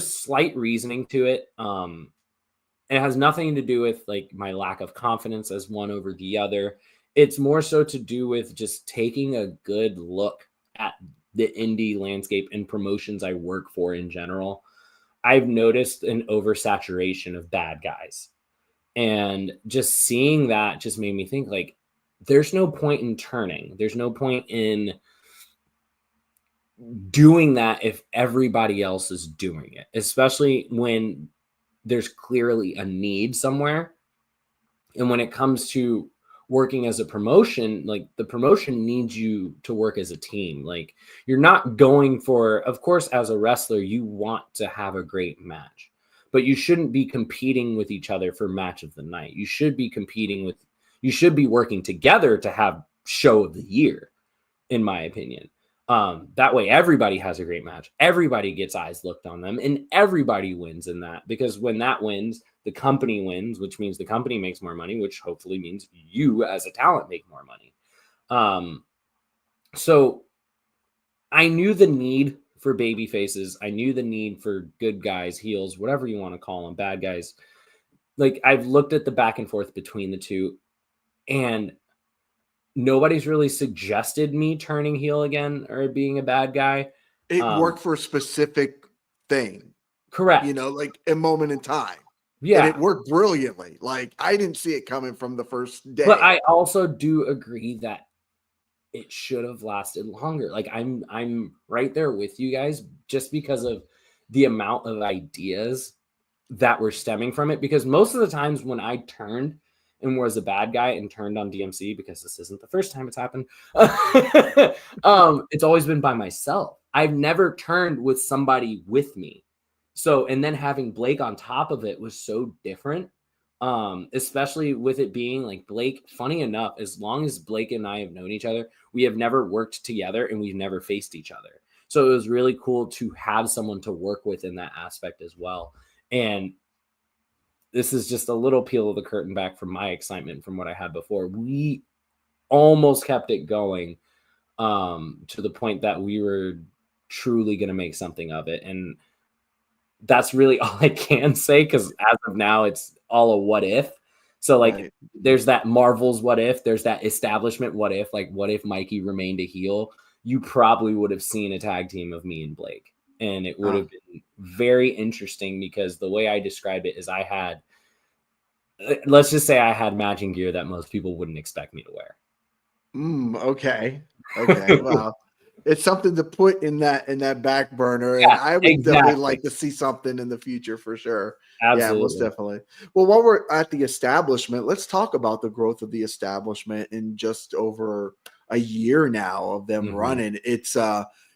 slight reasoning to it. It has nothing to do with like my lack of confidence as one over the other. It's more so to do with just taking a good look at the indie landscape and promotions I work for in general. I've noticed an oversaturation of bad guys. And just seeing that just made me think like there's no point in turning. There's no point in doing that if everybody else is doing it, especially when there's clearly a need somewhere. And when it comes to working as a promotion, like the promotion needs you to work as a team. Like you're not going for, of course, as a wrestler, you want to have a great match, but you shouldn't be competing with each other for match of the night. You should be working together to have show of the year, in my opinion. That way everybody has a great match. Everybody gets eyes looked on them and everybody wins in that, because when that wins, the company wins, which means the company makes more money, which hopefully means you as a talent make more money. So I knew the need for baby faces. I knew the need for good guys, heels, whatever you want to call them, bad guys. Like I've looked at the back and forth between the two, and nobody's really suggested me turning heel again or being a bad guy. It worked for a specific thing, Correct. like a moment in time. And Yeah. it worked brilliantly. Like I didn't see it coming from the first day. But I also do agree that it should have lasted longer. Like I'm right there with you guys just because of the amount of ideas that were stemming from it. Because most of the times when I turned and was a bad guy and turned on DMC, because this isn't the first time it's happened, it's always been by myself. I've never turned with somebody with me. So, and then having Blake on top of it was so different. Especially with it being like Blake, funny enough, as long as Blake and I have known each other, we have never worked together and we've never faced each other. So it was really cool to have someone to work with in that aspect as well. And this is just a little peel of the curtain back from my excitement from what I had before. We almost kept it going to the point that we were truly going to make something of it. And that's really all I can say, because as of now, it's all a what if. So like Right. there's that Marvel's what if, there's that establishment what if, like what if Mikey remained a heel? You probably would have seen a tag team of me and Blake. And it would have been very interesting, because the way I described it is let's just say I had matching gear that most people wouldn't expect me to wear. Okay. Wow. It's something to put in that back burner. And Yeah, I would definitely like to see something in the future for sure. Absolutely. Yeah, most definitely. Well, while we're at the establishment, let's talk about the growth of the establishment in just over a year now of them running. It's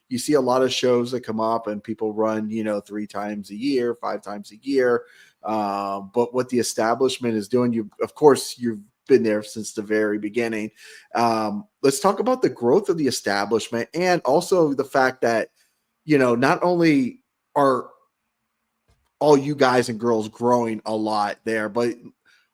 you see a lot of shows that come up and people run, 3 times a year, 5 times a year. But what the establishment is doing, of course, you've been there since the very beginning. Let's talk about the growth of the establishment, and also the fact that, not only are all you guys and girls growing a lot there, but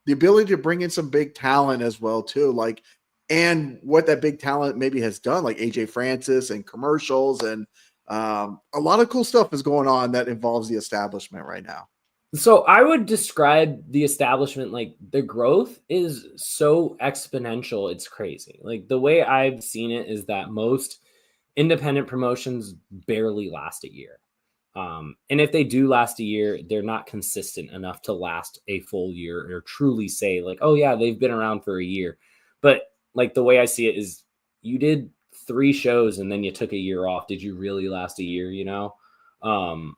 the ability to bring in some big talent as well too, like, and what that big talent maybe has done, like AJ Francis and commercials, and a lot of cool stuff is going on that involves the establishment right now. So I would describe the establishment, like the growth is so exponential. It's crazy. Like the way I've seen it is that most independent promotions barely last a year. And if they do last a year, they're not consistent enough to last a full year or truly say like, oh yeah, they've been around for a year. But like the way I see it is you did 3 shows and then you took a year off. Did you really last a year? You know?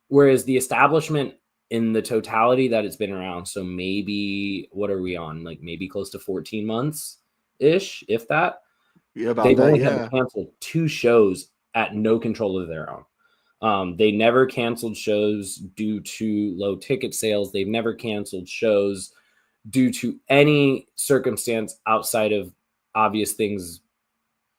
Whereas the establishment in the totality that it's been around. So maybe what are we on? Like maybe close to 14 months ish, if that. Yeah, about They've that, only yeah. had to cancel 2 shows at no control of their own. They never canceled shows due to low ticket sales. They've never canceled shows due to any circumstance outside of obvious things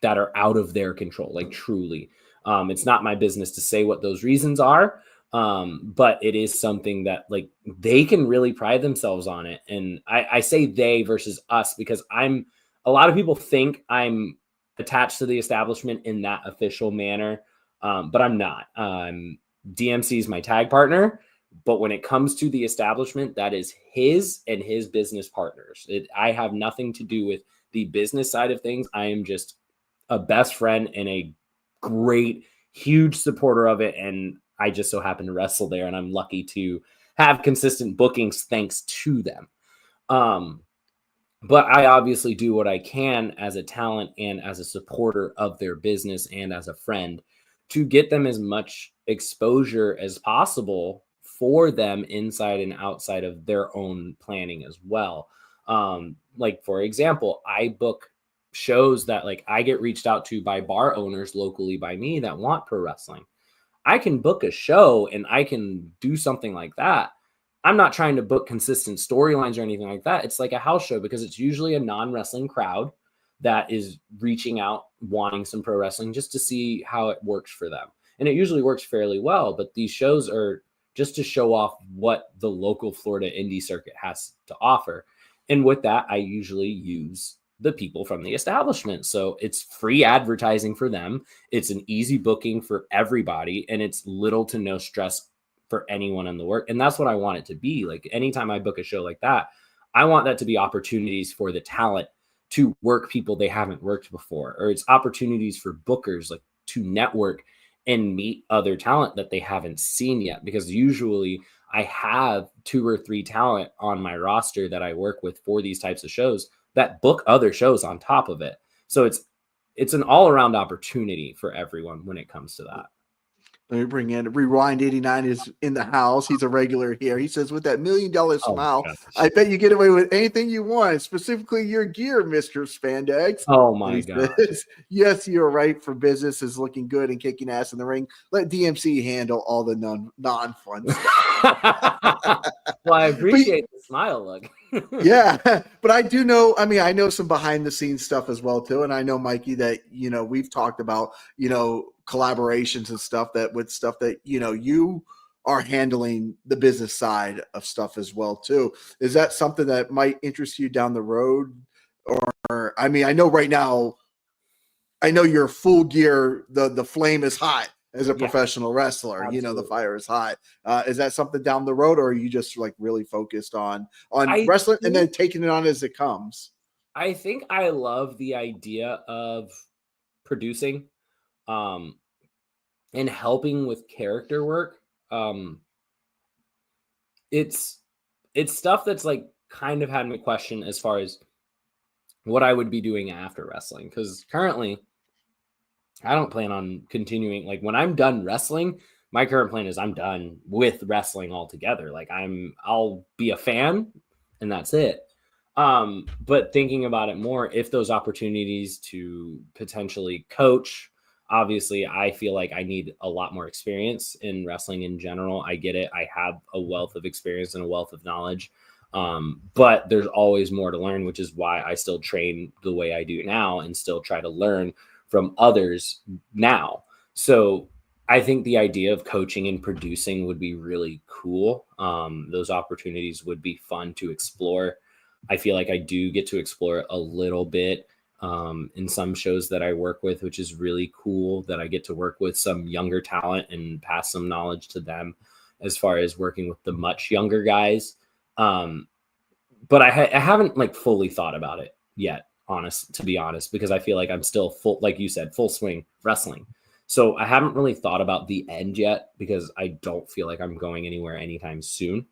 that are out of their control, like truly. It's not my business to say what those reasons are, but it is something that like they can really pride themselves on it. And I say they versus us because a lot of people think I'm attached to the establishment in that official manner. But I'm not. DMC is my tag partner, but when it comes to the establishment, that is his and his business partners. I have nothing to do with the business side of things. I am just a best friend and a great, huge supporter of it. And I just so happen to wrestle there, and I'm lucky to have consistent bookings thanks to them. But I obviously do what I can as a talent and as a supporter of their business and as a friend to get them as much exposure as possible for them inside and outside of their own planning as well. Like, for example, I book shows that like I get reached out to by bar owners locally by me that want pro wrestling. I can book a show and I can do something like that. I'm not trying to book consistent storylines or anything like that. It's like a house show because it's usually a non-wrestling crowd that is reaching out, wanting some pro wrestling just to see how it works for them. And it usually works fairly well, but these shows are just to show off what the local Florida indie circuit has to offer. And with that, I usually use the people from the establishment. So it's free advertising for them. It's an easy booking for everybody. And it's little to no stress for anyone in the work. And that's what I want it to be. Like anytime I book a show like that, I want that to be opportunities for the talent to work people they haven't worked before, or it's opportunities for bookers like to network and meet other talent that they haven't seen yet. Because usually I have 2 or 3 talent on my roster that I work with for these types of shows that book other shows on top of it. So it's an all around opportunity for everyone when it comes to that. Let me bring in Rewind 89 is in the house. He's a regular here. He says, with that $1 million smile, I bet you get away with anything you want, specifically your gear, Mr. Spandex. Oh my God. Says, yes, you're right. For business is looking good and kicking ass in the ring. Let DMC handle all the non-fun stuff. Well, I appreciate the smile look. Yeah, but I do know, I mean, I know some behind the scenes stuff as well too. And I know, Mikey, that, you know, we've talked about, you know, collaborations and stuff that, you know, you are handling the business side of stuff as well too. Is that something that might interest you down the road? Or, I mean, I know right now, I know you're full gear. The flame is hot as a professional wrestler. Absolutely. You know, the fire is hot. Is that something down the road, or are you just like really focused on wrestling and then taking it on as it comes? I think I love the idea of producing and helping with character work. It's stuff that's like kind of had me question as far as what I would be doing after wrestling, because currently I don't plan on continuing. Like when I'm done wrestling, my current plan is I'm done with wrestling altogether. Like I'll be a fan and that's it. But thinking about it more, if those opportunities to potentially coach, obviously I feel like I need a lot more experience in wrestling in general. I get it. I have a wealth of experience and a wealth of knowledge. But there's always more to learn, which is why I still train the way I do now and still try to learn from others now. So I think the idea of coaching and producing would be really cool. Those opportunities would be fun to explore. I feel like I do get to explore it a little bit in some shows that I work with, which is really cool that I get to work with some younger talent and pass some knowledge to them as far as working with the much younger guys. But I haven't like fully thought about it yet, to be honest, because I feel like I'm still full, like you said, full swing wrestling. So I haven't really thought about the end yet because I don't feel like I'm going anywhere anytime soon.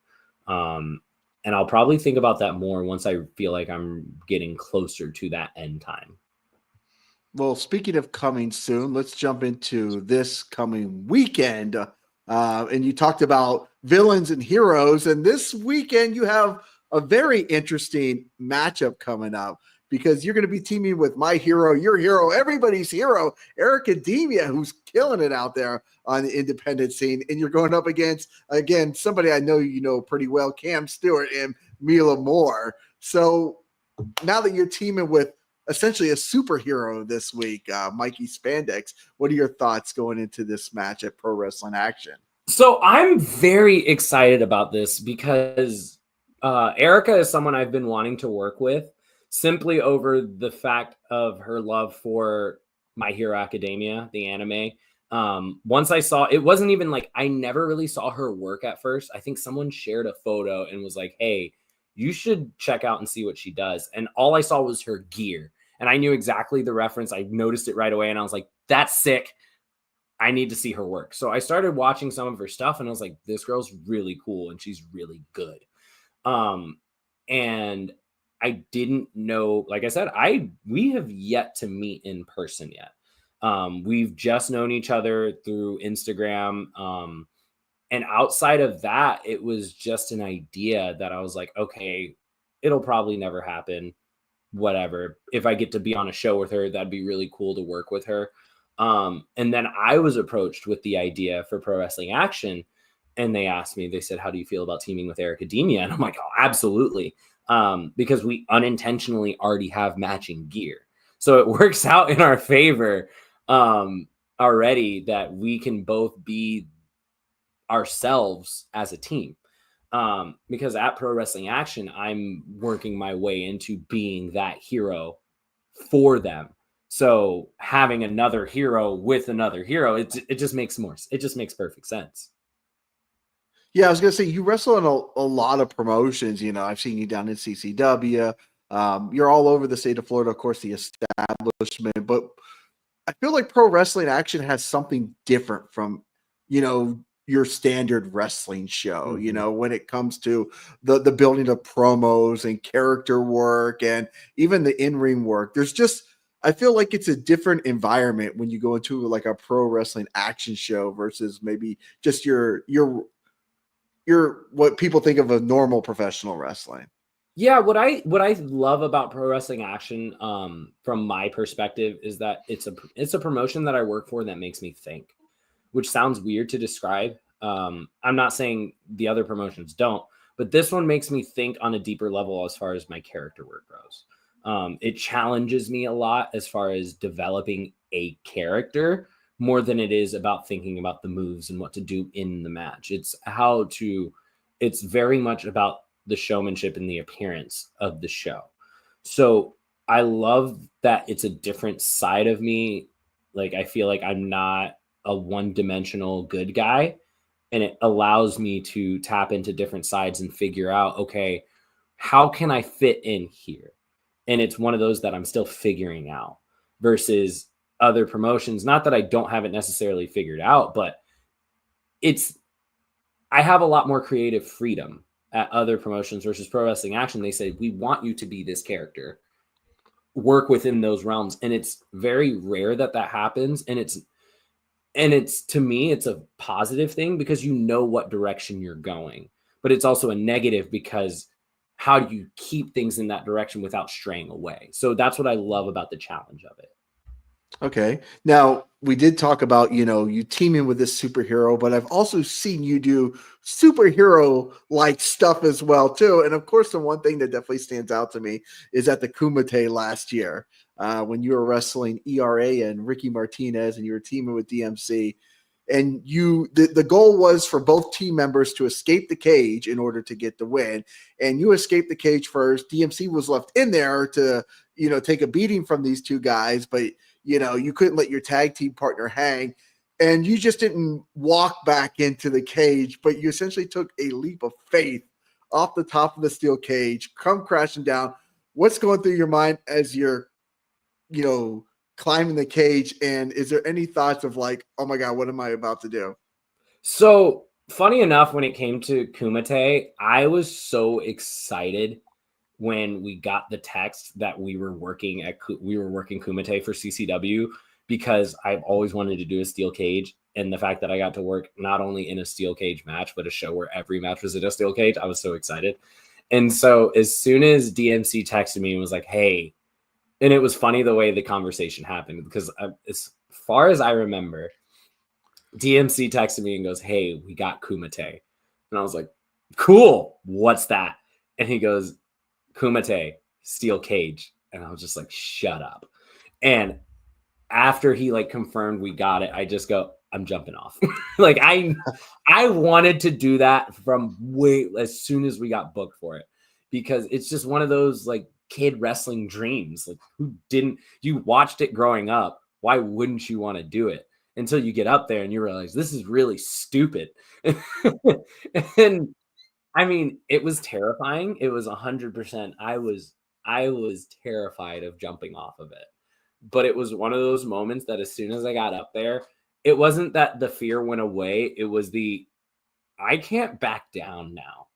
And I'll probably think about that more once I feel like I'm getting closer to that end time. Well, speaking of coming soon, let's jump into this coming weekend. And you talked about villains and heroes. And this weekend, you have a very interesting matchup coming up because you're going to be teaming with my hero, your hero, everybody's hero, Eric Academia, who's killing it out there on the independent scene. And you're going up against, again, somebody I know you know pretty well, Cam Stewart and Mila Moore. So now that you're teaming with essentially a superhero this week, Mikey Spandex, what are your thoughts going into this match at Pro Wrestling Action? So I'm very excited about this because Erica is someone I've been wanting to work with simply over the fact of her love for My Hero Academia, the anime. Once I saw, it wasn't even like, I never really saw her work at first. I think someone shared a photo and was like, hey, you should check out and see what she does. And all I saw was her gear. And I knew exactly the reference. I noticed it right away. And I was like, that's sick. I need to see her work. So I started watching some of her stuff and I was like, this girl's really cool and she's really good. And I didn't know, like I said, we have yet to meet in person yet. We've just known each other through Instagram. And outside of that, it was just an idea that I was like, okay, it'll probably never happen. Whatever. If I get to be on a show with her, that'd be really cool to work with her. And then I was approached with the idea for Pro Wrestling Action. And they asked me, they said, how do you feel about teaming with Eric Academia? And I'm like, oh, absolutely. Because we unintentionally already have matching gear. So it works out in our favor already that we can both be ourselves as a team. Because at Pro Wrestling Action, I'm working my way into being that hero for them. So having another hero with another hero, it just makes perfect sense. Yeah, I was gonna say you wrestle in a lot of promotions. You know, I've seen you down in CCW. You're all over the state of Florida, of course, the establishment. But I feel like Pro Wrestling Action has something different from, you know, your standard wrestling show. Mm-hmm. You know, when it comes to the building of promos and character work and even the in-ring work. There's just, I feel like it's a different environment when you go into like a Pro Wrestling Action show versus maybe just your what people think of a normal professional wrestling. Yeah, what I love about Pro Wrestling Action, from my perspective, is that it's a promotion that I work for that makes me think, which sounds weird to describe. I'm not saying the other promotions don't, but this one makes me think on a deeper level as far as my character work goes. It challenges me a lot as far as developing a character more than it is about thinking about the moves and what to do in the match. It's very much about the showmanship and the appearance of the show. So I love that it's a different side of me. Like, I feel like I'm not a one-dimensional good guy, and it allows me to tap into different sides and figure out, okay, how can I fit in here? And it's one of those that I'm still figuring out versus other promotions. Not that I don't have it necessarily figured out, but I have a lot more creative freedom at other promotions versus Pro Wrestling Action. They say, we want you to be this character, work within those realms. And it's very rare that happens. And it's to me, it's a positive thing because you know what direction you're going, but it's also a negative because how do you keep things in that direction without straying away? So that's what I love about the challenge of it. Okay. Now, we did talk about, you know, you teaming with this superhero, but I've also seen you do superhero-like stuff as well, too. And of course, the one thing that definitely stands out to me is at the Kumite last year when you were wrestling ERA and Ricky Martinez and you were teaming with DMC. and the goal was for both team members to escape the cage in order to get the win. And you escaped the cage first. DMC was left in there to, take a beating from these two guys, but you couldn't let your tag team partner hang. And you just didn't walk back into the cage, but you essentially took a leap of faith off the top of the steel cage, come crashing down. What's going through your mind as you're, climbing the cage? And is there any thoughts of like, oh my God, what am I about to do? So funny enough, when it came to Kumite, I was so excited when we got the text that we were working Kumite for CCW, because I've always wanted to do a steel cage. And the fact that I got to work not only in a steel cage match, but a show where every match was in a steel cage, I was so excited. And so as soon as DMC texted me and was like, hey, and it was funny the way the conversation happened, because as far as I remember, DMC texted me and goes, hey, we got Kumite. And I was like, cool, what's that? And he goes, Kumite, steel cage. And I was just like, shut up. And after he like confirmed we got it, I just go, I'm jumping off. Like I wanted to do that from as soon as we got booked for it, because it's just one of those like kid wrestling dreams. Like you watched it growing up. Why wouldn't you want to do it until you get up there and you realize this is really stupid? And I mean, it was terrifying. It was 100%. I was terrified of jumping off of it, but it was one of those moments that as soon as I got up there, it wasn't that the fear went away. It was I can't back down now.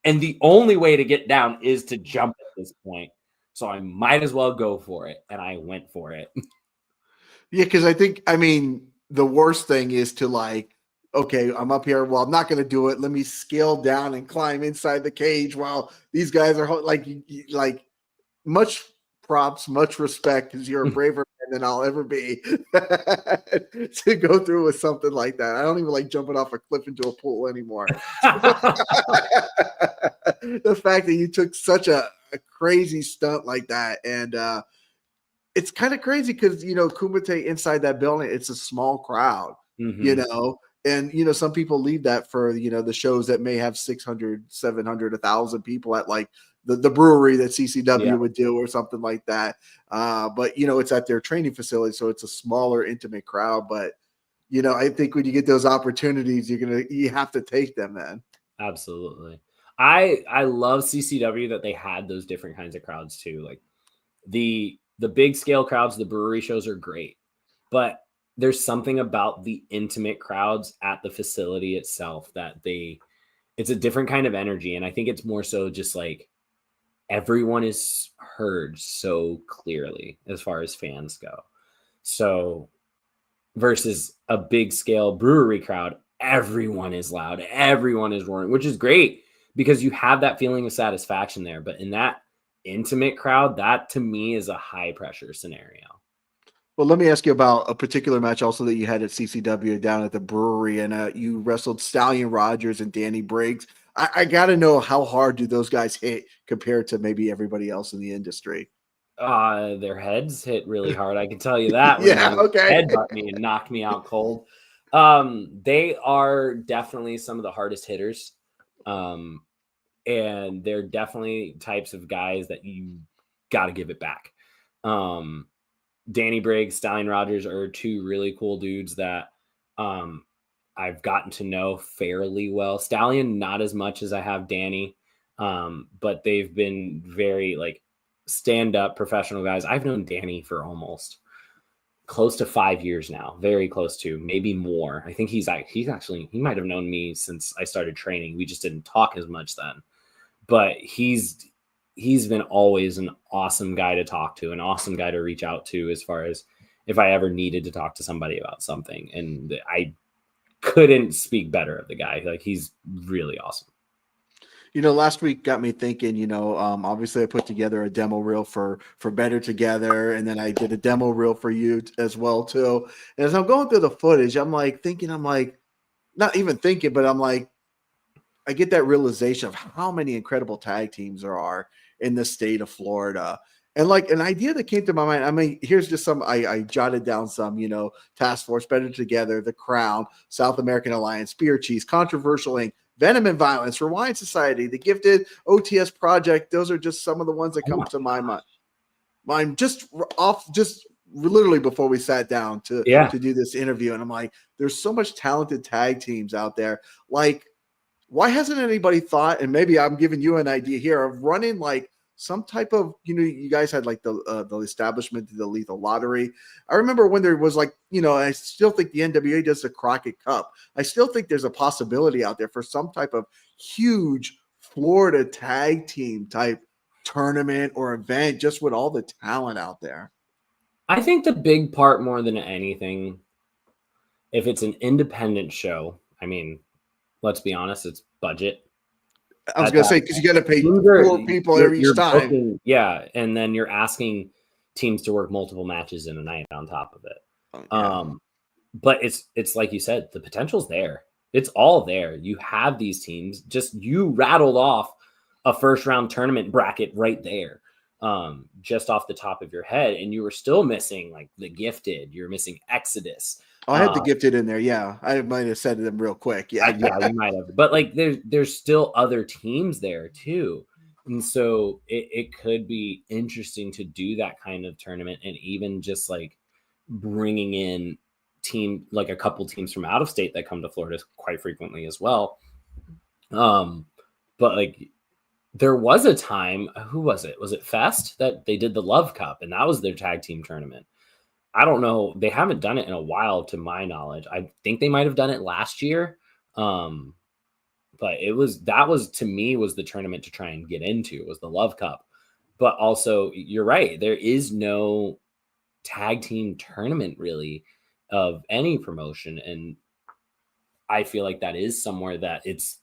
And the only way to get down is to jump at this point. So I might as well go for it. And I went for it. Yeah, because the worst thing is to like, okay, I'm up here. Well, I'm not going to do it. Let me scale down and climb inside the cage while these guys are like much props, much respect, because you're a braver man than I'll ever be to go through with something like that. I don't even like jumping off a cliff into a pool anymore. The fact that you took such a crazy stunt like that, and it's kind of crazy because Kumite inside that building, it's a small crowd, and some people leave that for the shows that may have 600, 700, 1,000 people at like the brewery that CCW would do or something like that. But it's at their training facility, so it's a smaller, intimate crowd. But I think when you get those opportunities, you have to take them, man. Absolutely. I love CCW that they had those different kinds of crowds too. Like the big scale crowds, the brewery shows are great, but there's something about the intimate crowds at the facility itself that it's a different kind of energy. And I think it's more so just like everyone is heard so clearly as far as fans go. So versus a big scale brewery crowd, everyone is loud, everyone is roaring, which is great because you have that feeling of satisfaction there. But in that intimate crowd, that to me is a high pressure scenario. Well, let me ask you about a particular match also that you had at CCW down at the brewery, and you wrestled Stallion Rogers and Danny Briggs. I got to know, how hard do those guys hit compared to maybe everybody else in the industry? Their heads hit really hard. I can tell you that. Yeah, okay. Headbutt me and knocked me out cold. They are definitely some of the hardest hitters. And they're definitely types of guys that you got to give it back. Danny Briggs, Stallion Rogers are two really cool dudes that I've gotten to know fairly well. Stallion, not as much as I have Danny, but they've been very like stand-up professional guys. I've known Danny for almost close to 5 years now, very close to, maybe more. I think he might have known me since I started training. We just didn't talk as much then, but he's been always an awesome guy to talk to, an awesome guy to reach out to as far as if I ever needed to talk to somebody about something. And I couldn't speak better of the guy. Like, he's really awesome. Last week got me thinking, obviously I put together a demo reel for Better Together, and then I did a demo reel for you as well too. And as I'm going through the footage, I'm not even thinking, but I'm like, I get that realization of how many incredible tag teams there are in the state of Florida. And like an idea that came to my mind, I mean, here's just some, I jotted down some, Task Force, Better Together, The Crown, South American Alliance, Spear Cheese, Controversial Inc., Venom and Violence, Rewind Society, The Gifted, OTS Project. Those are just some of the ones that come to my mind just literally before we sat down to do this interview. And I'm like, there's so much talented tag teams out there. Like, why hasn't anybody thought, and maybe I'm giving you an idea here, of running like some type of, you guys had like the establishment, the Lethal Lottery. I remember when there was like, I still think the NWA does the Crockett Cup. I still think there's a possibility out there for some type of huge Florida tag team type tournament or event, just with all the talent out there. I think the big part more than anything, if it's an independent show, I mean, let's be honest, it's budget. I was going to say, because you got to pay 4 people every time. Booking, and then you're asking teams to work multiple matches in a night on top of it. But it's like you said, the potential's there. It's all there. You have these teams. Just you rattled off a first round tournament bracket right there, just off the top of your head, and you were still missing like the Gifted. You're missing Exodus. I had the Gifted in there. Yeah, I might have said them real quick. Yeah, you might have. But like, there's still other teams there too, and so it could be interesting to do that kind of tournament, and even just like bringing in a couple teams from out of state that come to Florida quite frequently as well. But like, there was a time. Who was it? Was it Fest that they did the Love Cup, and that was their tag team tournament? I don't know. They haven't done it in a while, to my knowledge. I think they might have done it last year. But that was to me was the tournament to try and get into, was the Love Cup. But also, you're right. There is no tag team tournament really of any promotion. And I feel like that is somewhere that it's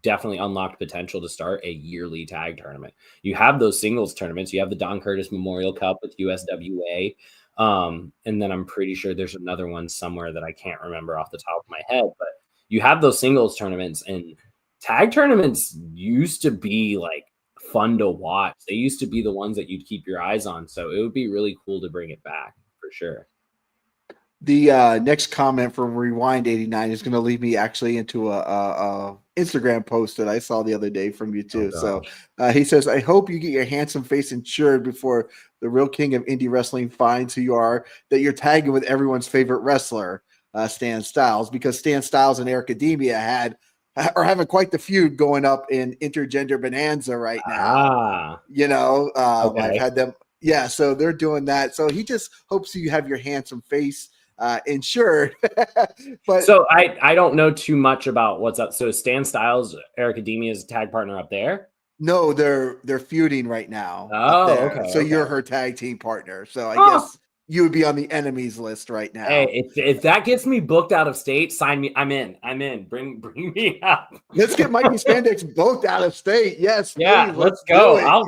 definitely unlocked potential to start a yearly tag tournament. You have those singles tournaments. You have the Don Curtis Memorial Cup with USWA. And then I'm pretty sure there's another one somewhere that I can't remember off the top of my head, but you have those singles tournaments, and tag tournaments used to be like fun to watch. They used to be the ones that you'd keep your eyes on. So it would be really cool to bring it back for sure. The next comment from Rewind 89 is going to lead me actually into a Instagram post that I saw the other day from you too. So he says, I hope you get your handsome face insured before the real king of indie wrestling finds who you are, that you're tagging with everyone's favorite wrestler, Stan Styles, because Stan Styles and Eric Academia are having quite the feud going up in Intergender Bonanza right now. I've had them. Yeah, so they're doing that. So he just hopes you have your handsome face insured. But so I don't know too much about what's up. So Stan Styles, Eric Academia's tag partner up there? No, they're feuding right now. Oh, okay. So you're her tag team partner. So I guess you would be on the enemies list right now. Hey, if that gets me booked out of state, sign me. I'm in. Bring me up. Let's get Mikey Spandex booked out of state. Yes. Yeah, please, let's go.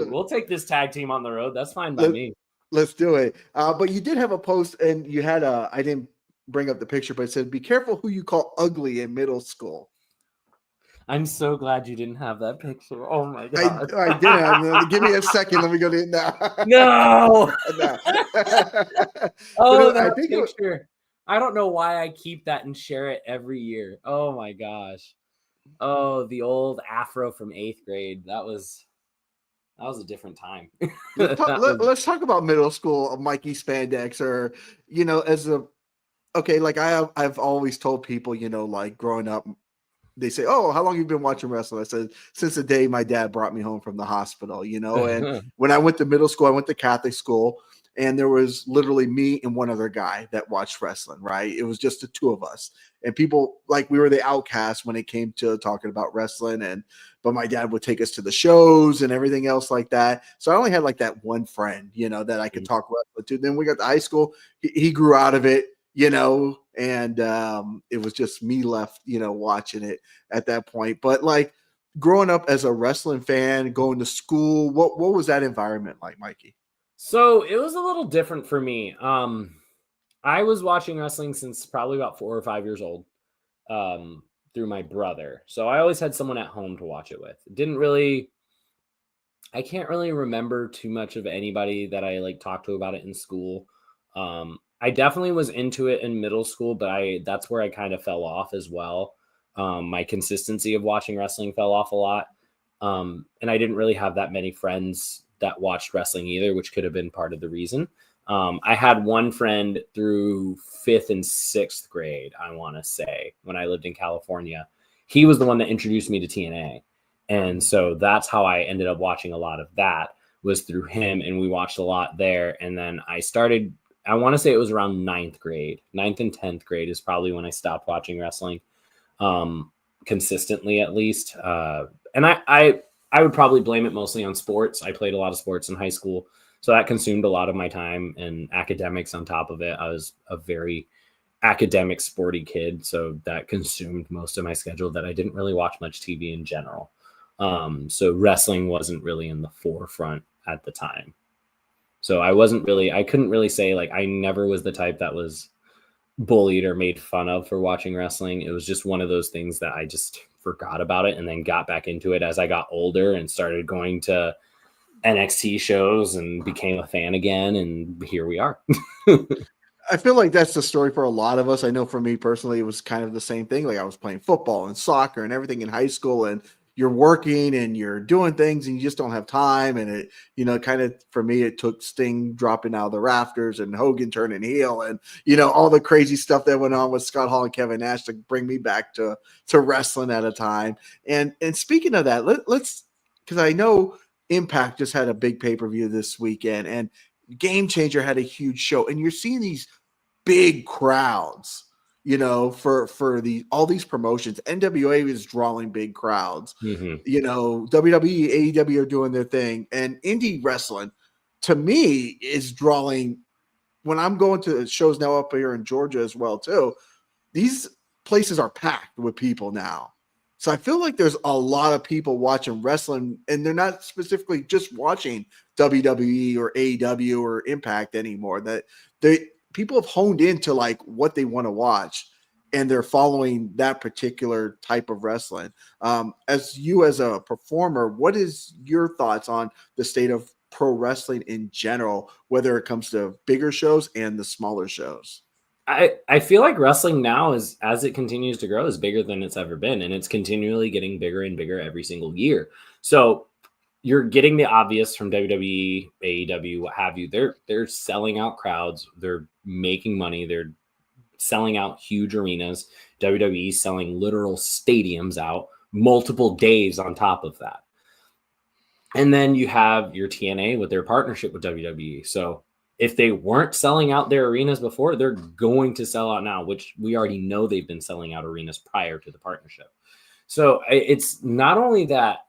We'll take this tag team on the road. That's fine by me. Let's do it. But you did have a post, and you had I didn't bring up the picture, but it said, be careful who you call ugly in middle school. I'm so glad you didn't have that picture. Oh my god! I didn't. Give me a second. Let me go to it now. No. That picture. I don't know why I keep that and share it every year. Oh my gosh. Oh, the old afro from 8th grade. That was a different time. Let's talk about middle school of Mikey Spandex, or I've always told people, like growing up. They say, oh, how long have you been watching wrestling? I said, since the day my dad brought me home from the hospital, and when I went to middle school, I went to Catholic school, and there was literally me and one other guy that watched wrestling, right? It was just the two of us, and people, like, we were the outcasts when it came to talking about wrestling, but my dad would take us to the shows and everything else like that. So I only had like that one friend, that I could talk wrestling to. Then we got to high school. He grew out of it. And it was just me left, watching it at that point. But like growing up as a wrestling fan, going to school, what was that environment like, Mikey? So it was a little different for me. I was watching wrestling since probably about 4 or 5 years old, through my brother. So I always had someone at home to watch it with. I can't really remember too much of anybody that I like talked to about it in school. I definitely was into it in middle school, but that's where I kind of fell off as well. My consistency of watching wrestling fell off a lot. And I didn't really have that many friends that watched wrestling either, which could have been part of the reason. I had one friend through 5th and 6th grade, I want to say, when I lived in California. He was the one that introduced me to TNA. And so that's how I ended up watching a lot of that, was through him. And we watched a lot there. And then I want to say it was around 9th grade. 9th and 10th grade is probably when I stopped watching wrestling, consistently at least. And I would probably blame it mostly on sports. I played a lot of sports in high school, so that consumed a lot of my time, and academics on top of it. I was a very academic, sporty kid, so that consumed most of my schedule, that I didn't really watch much TV in general. So wrestling wasn't really in the forefront at the time. So I couldn't really say, like, I never was the type that was bullied or made fun of for watching wrestling. It was just one of those things that I just forgot about it, and then got back into it as I got older and started going to NXT shows and became a fan again. And here we are. I feel like that's the story for a lot of us. I know for me personally, it was kind of the same thing. Like I was playing football and soccer and everything in high school, and you're working and you're doing things and you just don't have time. And it, kind of for me, it took Sting dropping out of the rafters and Hogan turning heel and, all the crazy stuff that went on with Scott Hall and Kevin Nash to bring me back to wrestling at a time. And speaking of that, let's, because I know Impact just had a big pay-per-view this weekend, and Game Changer had a huge show, and you're seeing these big crowds, for all these promotions. NWA is drawing big crowds. WWE, AEW are doing their thing, and Indy Wrestling, to me, is drawing. When I'm going to shows now up here in Georgia as well too, these places are packed with people now. So I feel like there's a lot of people watching wrestling, and they're not specifically just watching WWE or AEW or Impact anymore. That people have honed into like what they want to watch, and they're following that particular type of wrestling. As a performer, what is your thoughts on the state of pro wrestling in general, whether it comes to bigger shows and the smaller shows? I feel like wrestling now, is, as it continues to grow, is bigger than it's ever been, and it's continually getting bigger and bigger every single year. So you're getting the obvious from WWE, AEW, what have you. They're selling out crowds, they're making money, they're selling out huge arenas. WWE selling literal stadiums out, multiple days on top of that. And then you have your TNA with their partnership with WWE. So if they weren't selling out their arenas before, they're going to sell out now, which we already know they've been selling out arenas prior to the partnership. So it's not only that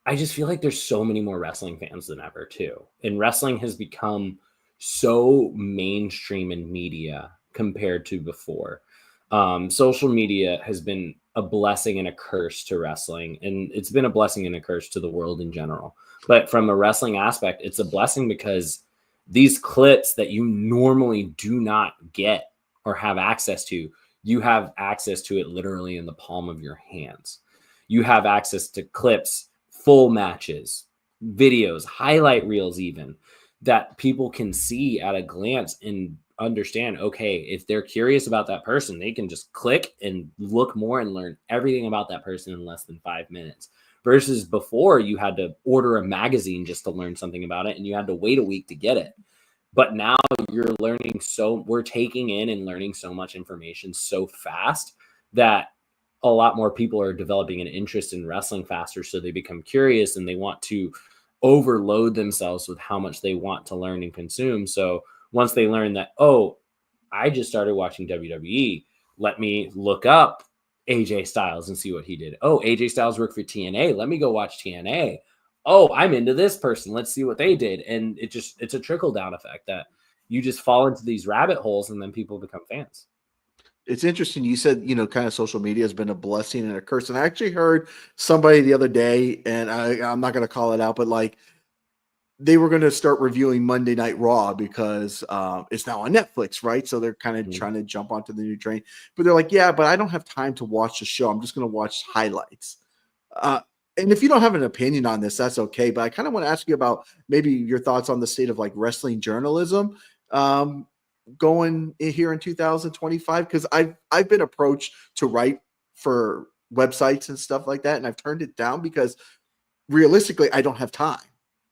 I just feel like there's so many more wrestling fans than ever too. And wrestling has become so mainstream in media compared to before. Social media has been a blessing and a curse to wrestling, and it's been a blessing and a curse to the world in general. But from a wrestling aspect, it's a blessing because these clips that you normally do not get or have access to, you have access to it literally in the palm of your hands. You have access to clips, full matches, videos, highlight reels, even, that people can see at a glance and understand, okay, if they're curious about that person, they can just click and look more and learn everything about that person in less than 5 minutes. Versus before, you had to order a magazine just to learn something about it, and you had to wait a week to get it. But now we're taking in and learning so much information so fast that a lot more people are developing an interest in wrestling faster. So they become curious and they want to overload themselves with how much they want to learn and consume. So once they learn that, oh, I just started watching WWE, let me look up AJ Styles and see what he did. Oh, AJ Styles worked for TNA. Let me go watch TNA. Oh, I'm into this person. Let's see what they did. And it's a trickle down effect that you just fall into these rabbit holes and then people become fans. It's interesting. You said, kind of social media has been a blessing and a curse. And I actually heard somebody the other day, and I'm not going to call it out, but like they were going to start reviewing Monday Night Raw because it's now on Netflix, right? So they're kind of trying to jump onto the new train. But they're like, yeah, but I don't have time to watch the show. I'm just going to watch highlights. and if you don't have an opinion on this, that's okay. But I kind of want to ask you about maybe your thoughts on the state of like wrestling journalism going here in 2025. Because I've been approached to write for websites and stuff like that, and I've turned it down because realistically, I don't have time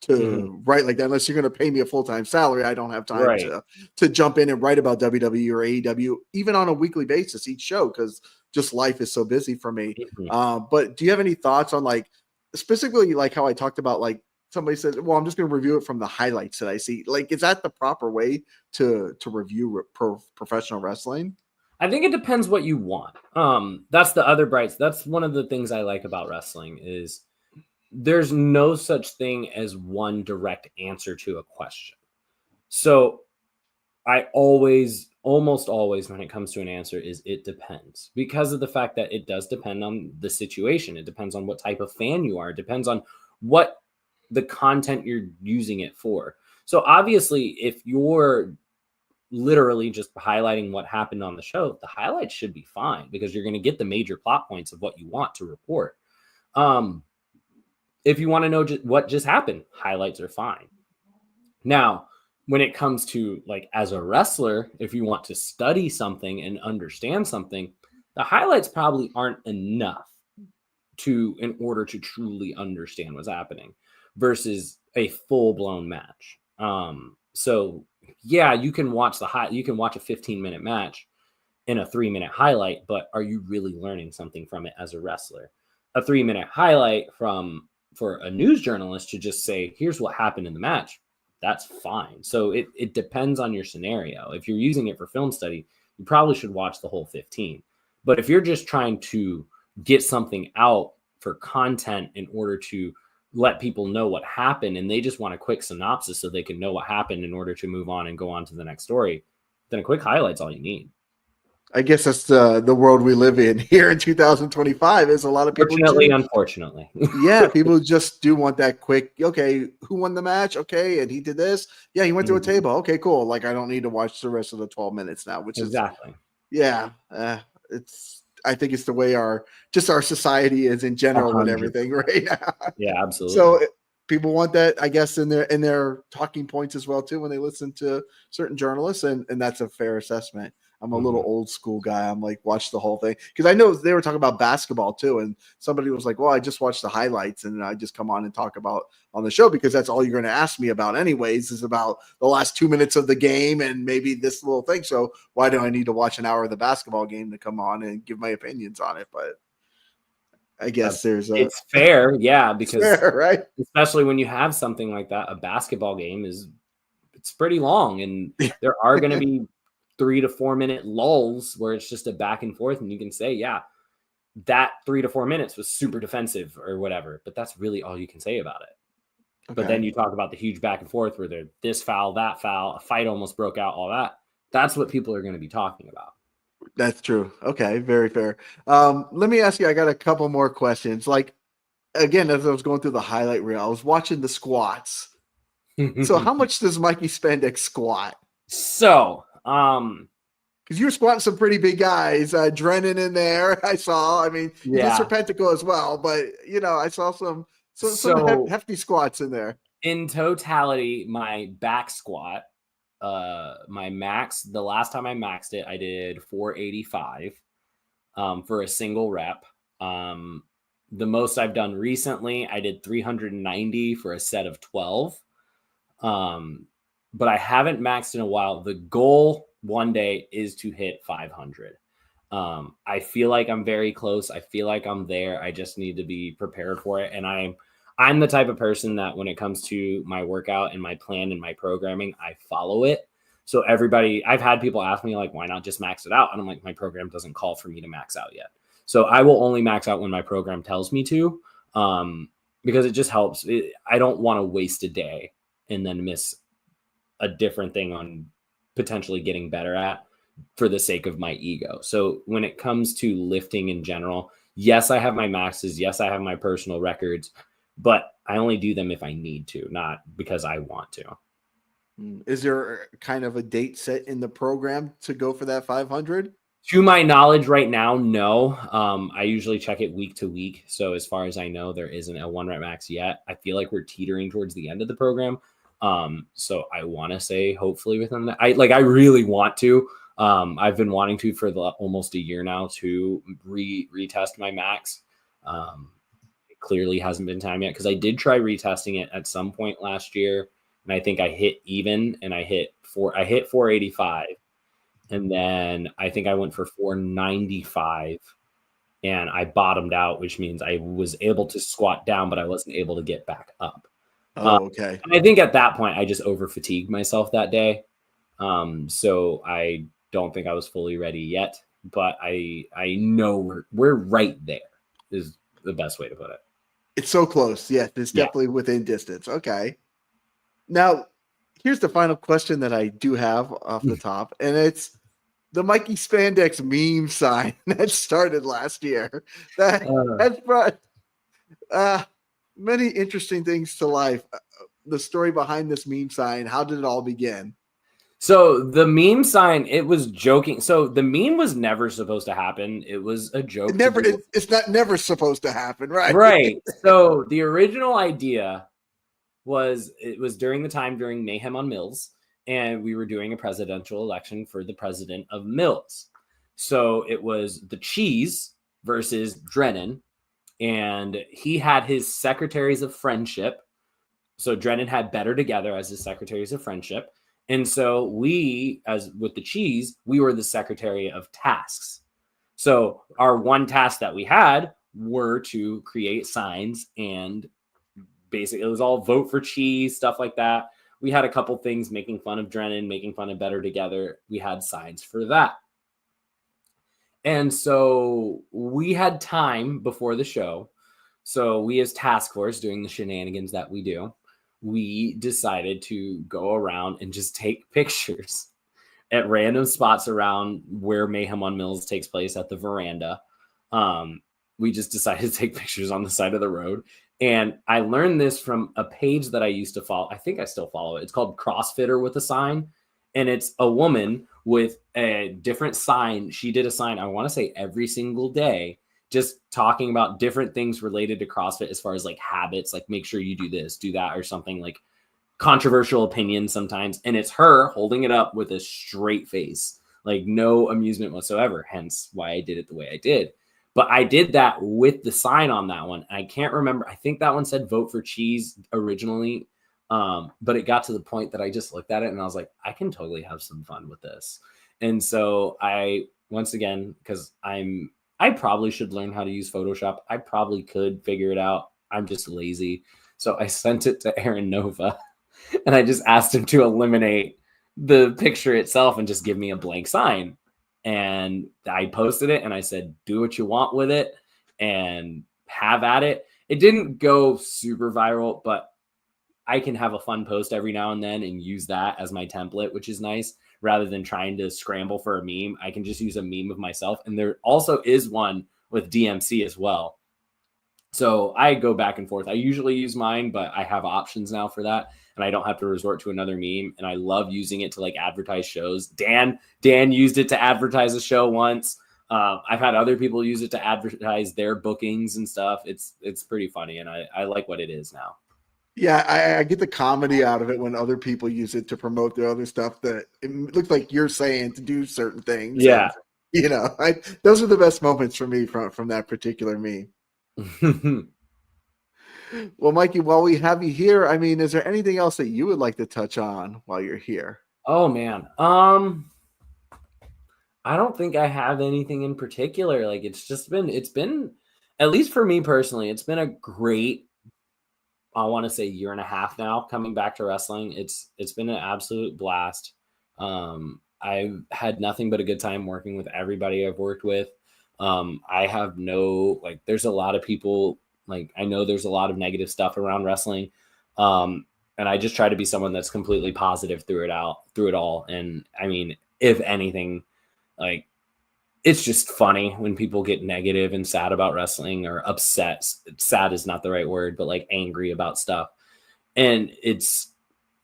to write like that unless you're going to pay me a full-time salary. I don't have time to jump in and write about WWE or AEW even on a weekly basis each show because just life is so busy for me. But do you have any thoughts on like specifically like how I talked about like somebody says, well, I'm just going to review it from the highlights that I see. Like, is that the proper way to review professional wrestling? I think it depends what you want. That's the other that's one of the things I like about wrestling is there's no such thing as one direct answer to a question. So I almost always, when it comes to an answer, is it depends because of the fact that it does depend on the situation. It depends on what type of fan you are. It depends on what the content you're using it for. So obviously, if you're literally just highlighting what happened on the show, the highlights should be fine because you're going to get the major plot points of what you want to report. If you want to know what just happened, highlights are fine. Now, when it comes to like as a wrestler, if you want to study something and understand something, the highlights probably aren't enough in order to truly understand what's happening versus a full-blown match. So yeah, you can watch a 15-minute match in a 3-minute highlight, but are you really learning something from it as a wrestler? A 3-minute highlight for a news journalist to just say, here's what happened in the match, that's fine. So it depends on your scenario. If you're using it for film study, you probably should watch the whole 15. But if you're just trying to get something out for content in order to let people know what happened and they just want a quick synopsis so they can know what happened in order to move on and go on to the next story, then a quick highlight's all you need. I guess that's the world we live in here in 2025 is a lot of people. Unfortunately. Yeah, people just do want that quick, okay, who won the match? Okay, and he did this. Yeah, he went to a table. Okay, cool. Like, I don't need to watch the rest of the 12 minutes now, which exactly. I think it's the way our society is in general 100%. With everything right now. Yeah, absolutely. So people want that, I guess, in their talking points as well, too, when they listen to certain journalists, and that's a fair assessment. I'm a little old school guy. I'm like, watch the whole thing. Because I know they were talking about basketball too. And somebody was like, well, I just watched the highlights and I just come on and talk about on the show because that's all you're going to ask me about anyways is about the last 2 minutes of the game and maybe this little thing. So why do I need to watch an hour of the basketball game to come on and give my opinions on it? But I guess it's fair. Yeah. Because fair, right? Especially when you have something like that, a basketball game it's pretty long and there are going to be 3 to 4 minute lulls where it's just a back and forth and you can say, yeah, that 3 to 4 minutes was super defensive or whatever, but that's really all you can say about it. Okay. But then you talk about the huge back and forth where they're this foul, that foul, a fight almost broke out, all that. That's what people are going to be talking about. That's true. Okay. Very fair. Let me ask you, I got a couple more questions. Like, again, as I was going through the highlight reel, I was watching the squats. So how much does Mikey Spandex squat? So, because you were squatting some pretty big guys, Drennan in there. I saw. I mean, you did Serpentico as well, but I saw some hefty squats in there. In totality, my back squat, my max. The last time I maxed it, I did 485 for a single rep. The most I've done recently, I did 390 for a set of 12. But I haven't maxed in a while. The goal one day is to hit 500. I feel like I'm very close. I feel like I'm there. I just need to be prepared for it. And I'm the type of person that when it comes to my workout and my plan and my programming, I follow it. So I've had people ask me like, why not just max it out? And I'm like, my program doesn't call for me to max out yet. So I will only max out when my program tells me to, because it just helps. I don't want to waste a day and then miss a different thing on potentially getting better at for the sake of my ego. So when it comes to lifting in general, yes, I have my maxes. Yes, I have my personal records, but I only do them if I need to, not because I want to. Is there kind of a date set in the program to go for that 500? To my knowledge right now, no. I usually check it week to week. So as far as I know, there isn't a 1 rep max yet. I feel like we're teetering towards the end of the program. So I want to say hopefully within that. I really want to. I've been wanting to for almost a year now to retest my max. It clearly hasn't been time yet because I did try retesting it at some point last year, and I think I hit even, and I hit 485. And then I think I went for 495 and I bottomed out, which means I was able to squat down, but I wasn't able to get back up. Oh, okay. I think at that point I just over fatigued myself that day. So I don't think I was fully ready yet, but I know we're right there is the best way to put it. It's so close. Yeah, it's definitely within distance. Okay. Now, here's the final question that I do have off the top, and it's the Mikey Spandex meme sign that started last year. That has brought many interesting things to life. The story behind this meme sign, how did it all begin? So the meme sign, it was joking. So the meme was never supposed to happen. It was a joke. It's not never supposed to happen, right? Right. So the original idea was during Mayhem on Mills, and we were doing a presidential election for the president of Mills. So it was the Cheese versus Drennan, and he had his secretaries of friendship. So Drennan had Better Together as his secretaries of friendship. And so we, as with the Cheese, we were the secretary of tasks. So our one task that we had were to create signs, and basically it was all vote for Cheese, stuff like that. We had a couple things making fun of Drennan, making fun of Better Together. We had signs for that. And so we had time before the show. So we, as task force, doing the shenanigans that we do, we decided to go around and just take pictures at random spots around where Mayhem on Mills takes place at the veranda. We just decided to take pictures on the side of the road. And I learned this from a page that I used to follow. I think I still follow it. It's called CrossFitter with a Sign. And it's a woman with a different sign. She did a sign, I want to say every single day, just talking about different things related to CrossFit as far as like habits, like make sure you do this, do that, or something like controversial opinions sometimes. And it's her holding it up with a straight face, like no amusement whatsoever. Hence why I did it the way I did. But I did that with the sign on that one. I can't remember. I think that one said vote for Cheese originally. But it got to the point that I just looked at it and I was like, I can totally have some fun with this. And so I, once again, because I probably should learn how to use Photoshop. I probably could figure it out. I'm just lazy. So I sent it to Aaron Nova and I just asked him to eliminate the picture itself and just give me a blank sign. And I posted it and I said, do what you want with it and have at it. It didn't go super viral, but I can have a fun post every now and then and use that as my template, which is nice. Rather than trying to scramble for a meme, I can just use a meme of myself. And there also is one with DMC as well. So I go back and forth. I usually use mine, but I have options now for that. And I don't have to resort to another meme. And I love using it to like advertise shows. Dan used it to advertise a show once. I've had other people use it to advertise their bookings and stuff. It's pretty funny. And I like what it is now. Yeah, I get the comedy out of it when other people use it to promote their other stuff that it looks like you're saying to do certain things. Yeah. And, those are the best moments for me from that particular meme. Well, Mikey, while we have you here, I mean, is there anything else that you would like to touch on while you're here? Oh, man. I don't think I have anything in particular. Like it's been, at least for me personally, it's been a great, I want to say year and a half now coming back to wrestling. It's been an absolute blast. I've had nothing but a good time working with everybody I've worked with. I have there's a lot of people, like I know there's a lot of negative stuff around wrestling. And I just try to be someone that's completely positive through it all. And I mean, if anything, like it's just funny when people get negative and sad about wrestling or upset. Sad is not the right word, but like angry about stuff. And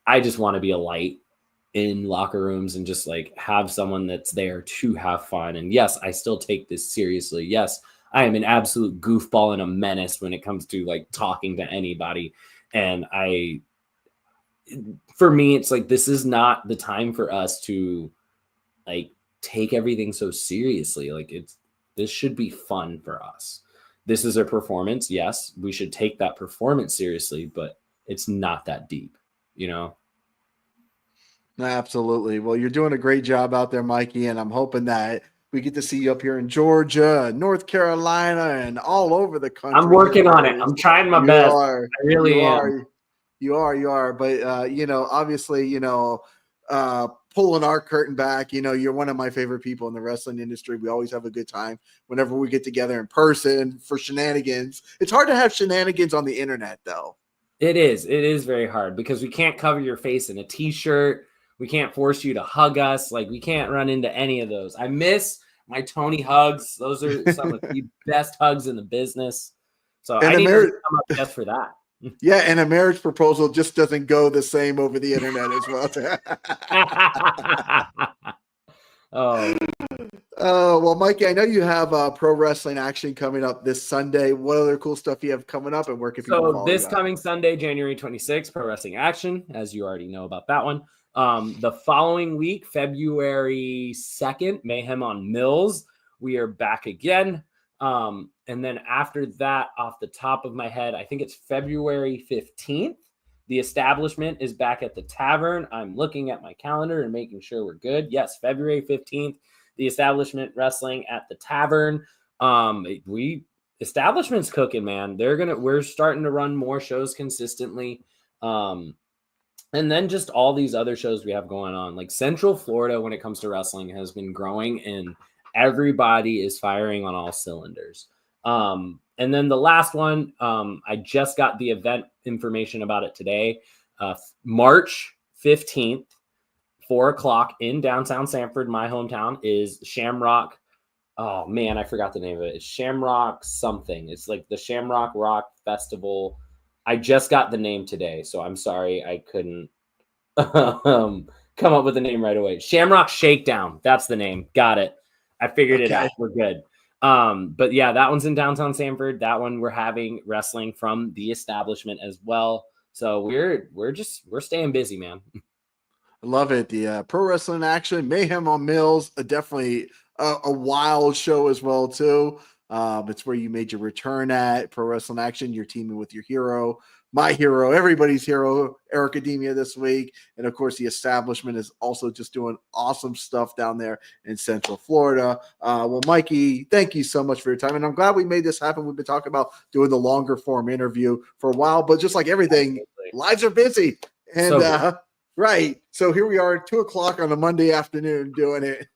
I just want to be a light in locker rooms and just like have someone that's there to have fun. And yes, I still take this seriously. Yes, I am an absolute goofball and a menace when it comes to like talking to anybody. And for me, it's like, this is not the time for us to like take everything so seriously. Like this should be fun for us. This is a performance. Yes, we should take that performance seriously, but it's not that deep, you know? Absolutely. Well, you're doing a great job out there, Mikey, and I'm hoping that we get to see you up here in Georgia, North Carolina, and all over the country. I'm working on it. I'm trying my best. I really am. You are. But, obviously, pulling our curtain back, you're one of my favorite people in the wrestling industry. We always have a good time whenever we get together in person for shenanigans. It's hard to have shenanigans on the internet, though. It is very hard because we can't cover your face in a t-shirt. We can't force you to hug us. Like, we can't run into any of those. I miss my Tony hugs. Those are some of the best hugs in the business. So I need to come up just for that. Yeah, and a marriage proposal just doesn't go the same over the internet as well. Well, Mikey, I know you have Pro Wrestling Action coming up this Sunday. What other cool stuff you have coming up, and where can people follow this coming Sunday, January 26th, Pro Wrestling Action, as you already know about that one. The following week, February 2nd, Mayhem on Mills. We are back again. And then after that, off the top of my head, I think it's February 15th. The Establishment is back at the Tavern. I'm looking at my calendar and making sure we're good. Yes, February 15th, the Establishment Wrestling at the Tavern. Establishment's cooking, man. We're starting to run more shows consistently. And then just all these other shows we have going on. Like Central Florida, when it comes to wrestling, has been growing, and everybody is firing on all cylinders. And then the last one, I just got the event information about it today. March 15th, 4:00 in downtown Sanford, my hometown, is Shamrock. Oh man, I forgot the name of it. It's Shamrock something. It's like the Shamrock Rock Festival. I just got the name today, so I'm sorry I couldn't come up with the name right away. Shamrock Shakedown. That's the name. Got it. I figured it out. We're good. But yeah, that one's in downtown Sanford. That one we're having wrestling from the Establishment as well. So we're staying busy, man. I love it. The Pro Wrestling Action, Mayhem on Mills, definitely a wild show as well too. It's where you made your return at Pro Wrestling Action. You're teaming with your hero, my hero, everybody's hero, Eric Academia this week. And of course, the Establishment is also just doing awesome stuff down there in Central Florida. Well, Mikey, thank you so much for your time. And I'm glad we made this happen. We've been talking about doing the longer form interview for a while, but just like everything, lives are busy. And right. So here we are at 2:00 on a Monday afternoon doing it.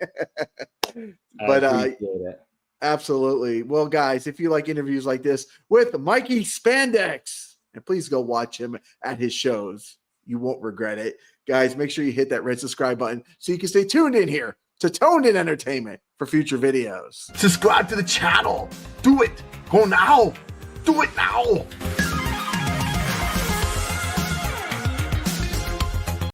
But I appreciate it. Absolutely. Well, guys, if you like interviews like this with Mikey Spandex, and please go watch him at his shows. You won't regret it. Guys, make sure you hit that red subscribe button so you can stay tuned in here to Toned In Entertainment for future videos. Subscribe to the channel. Do it. Go now. Do it now.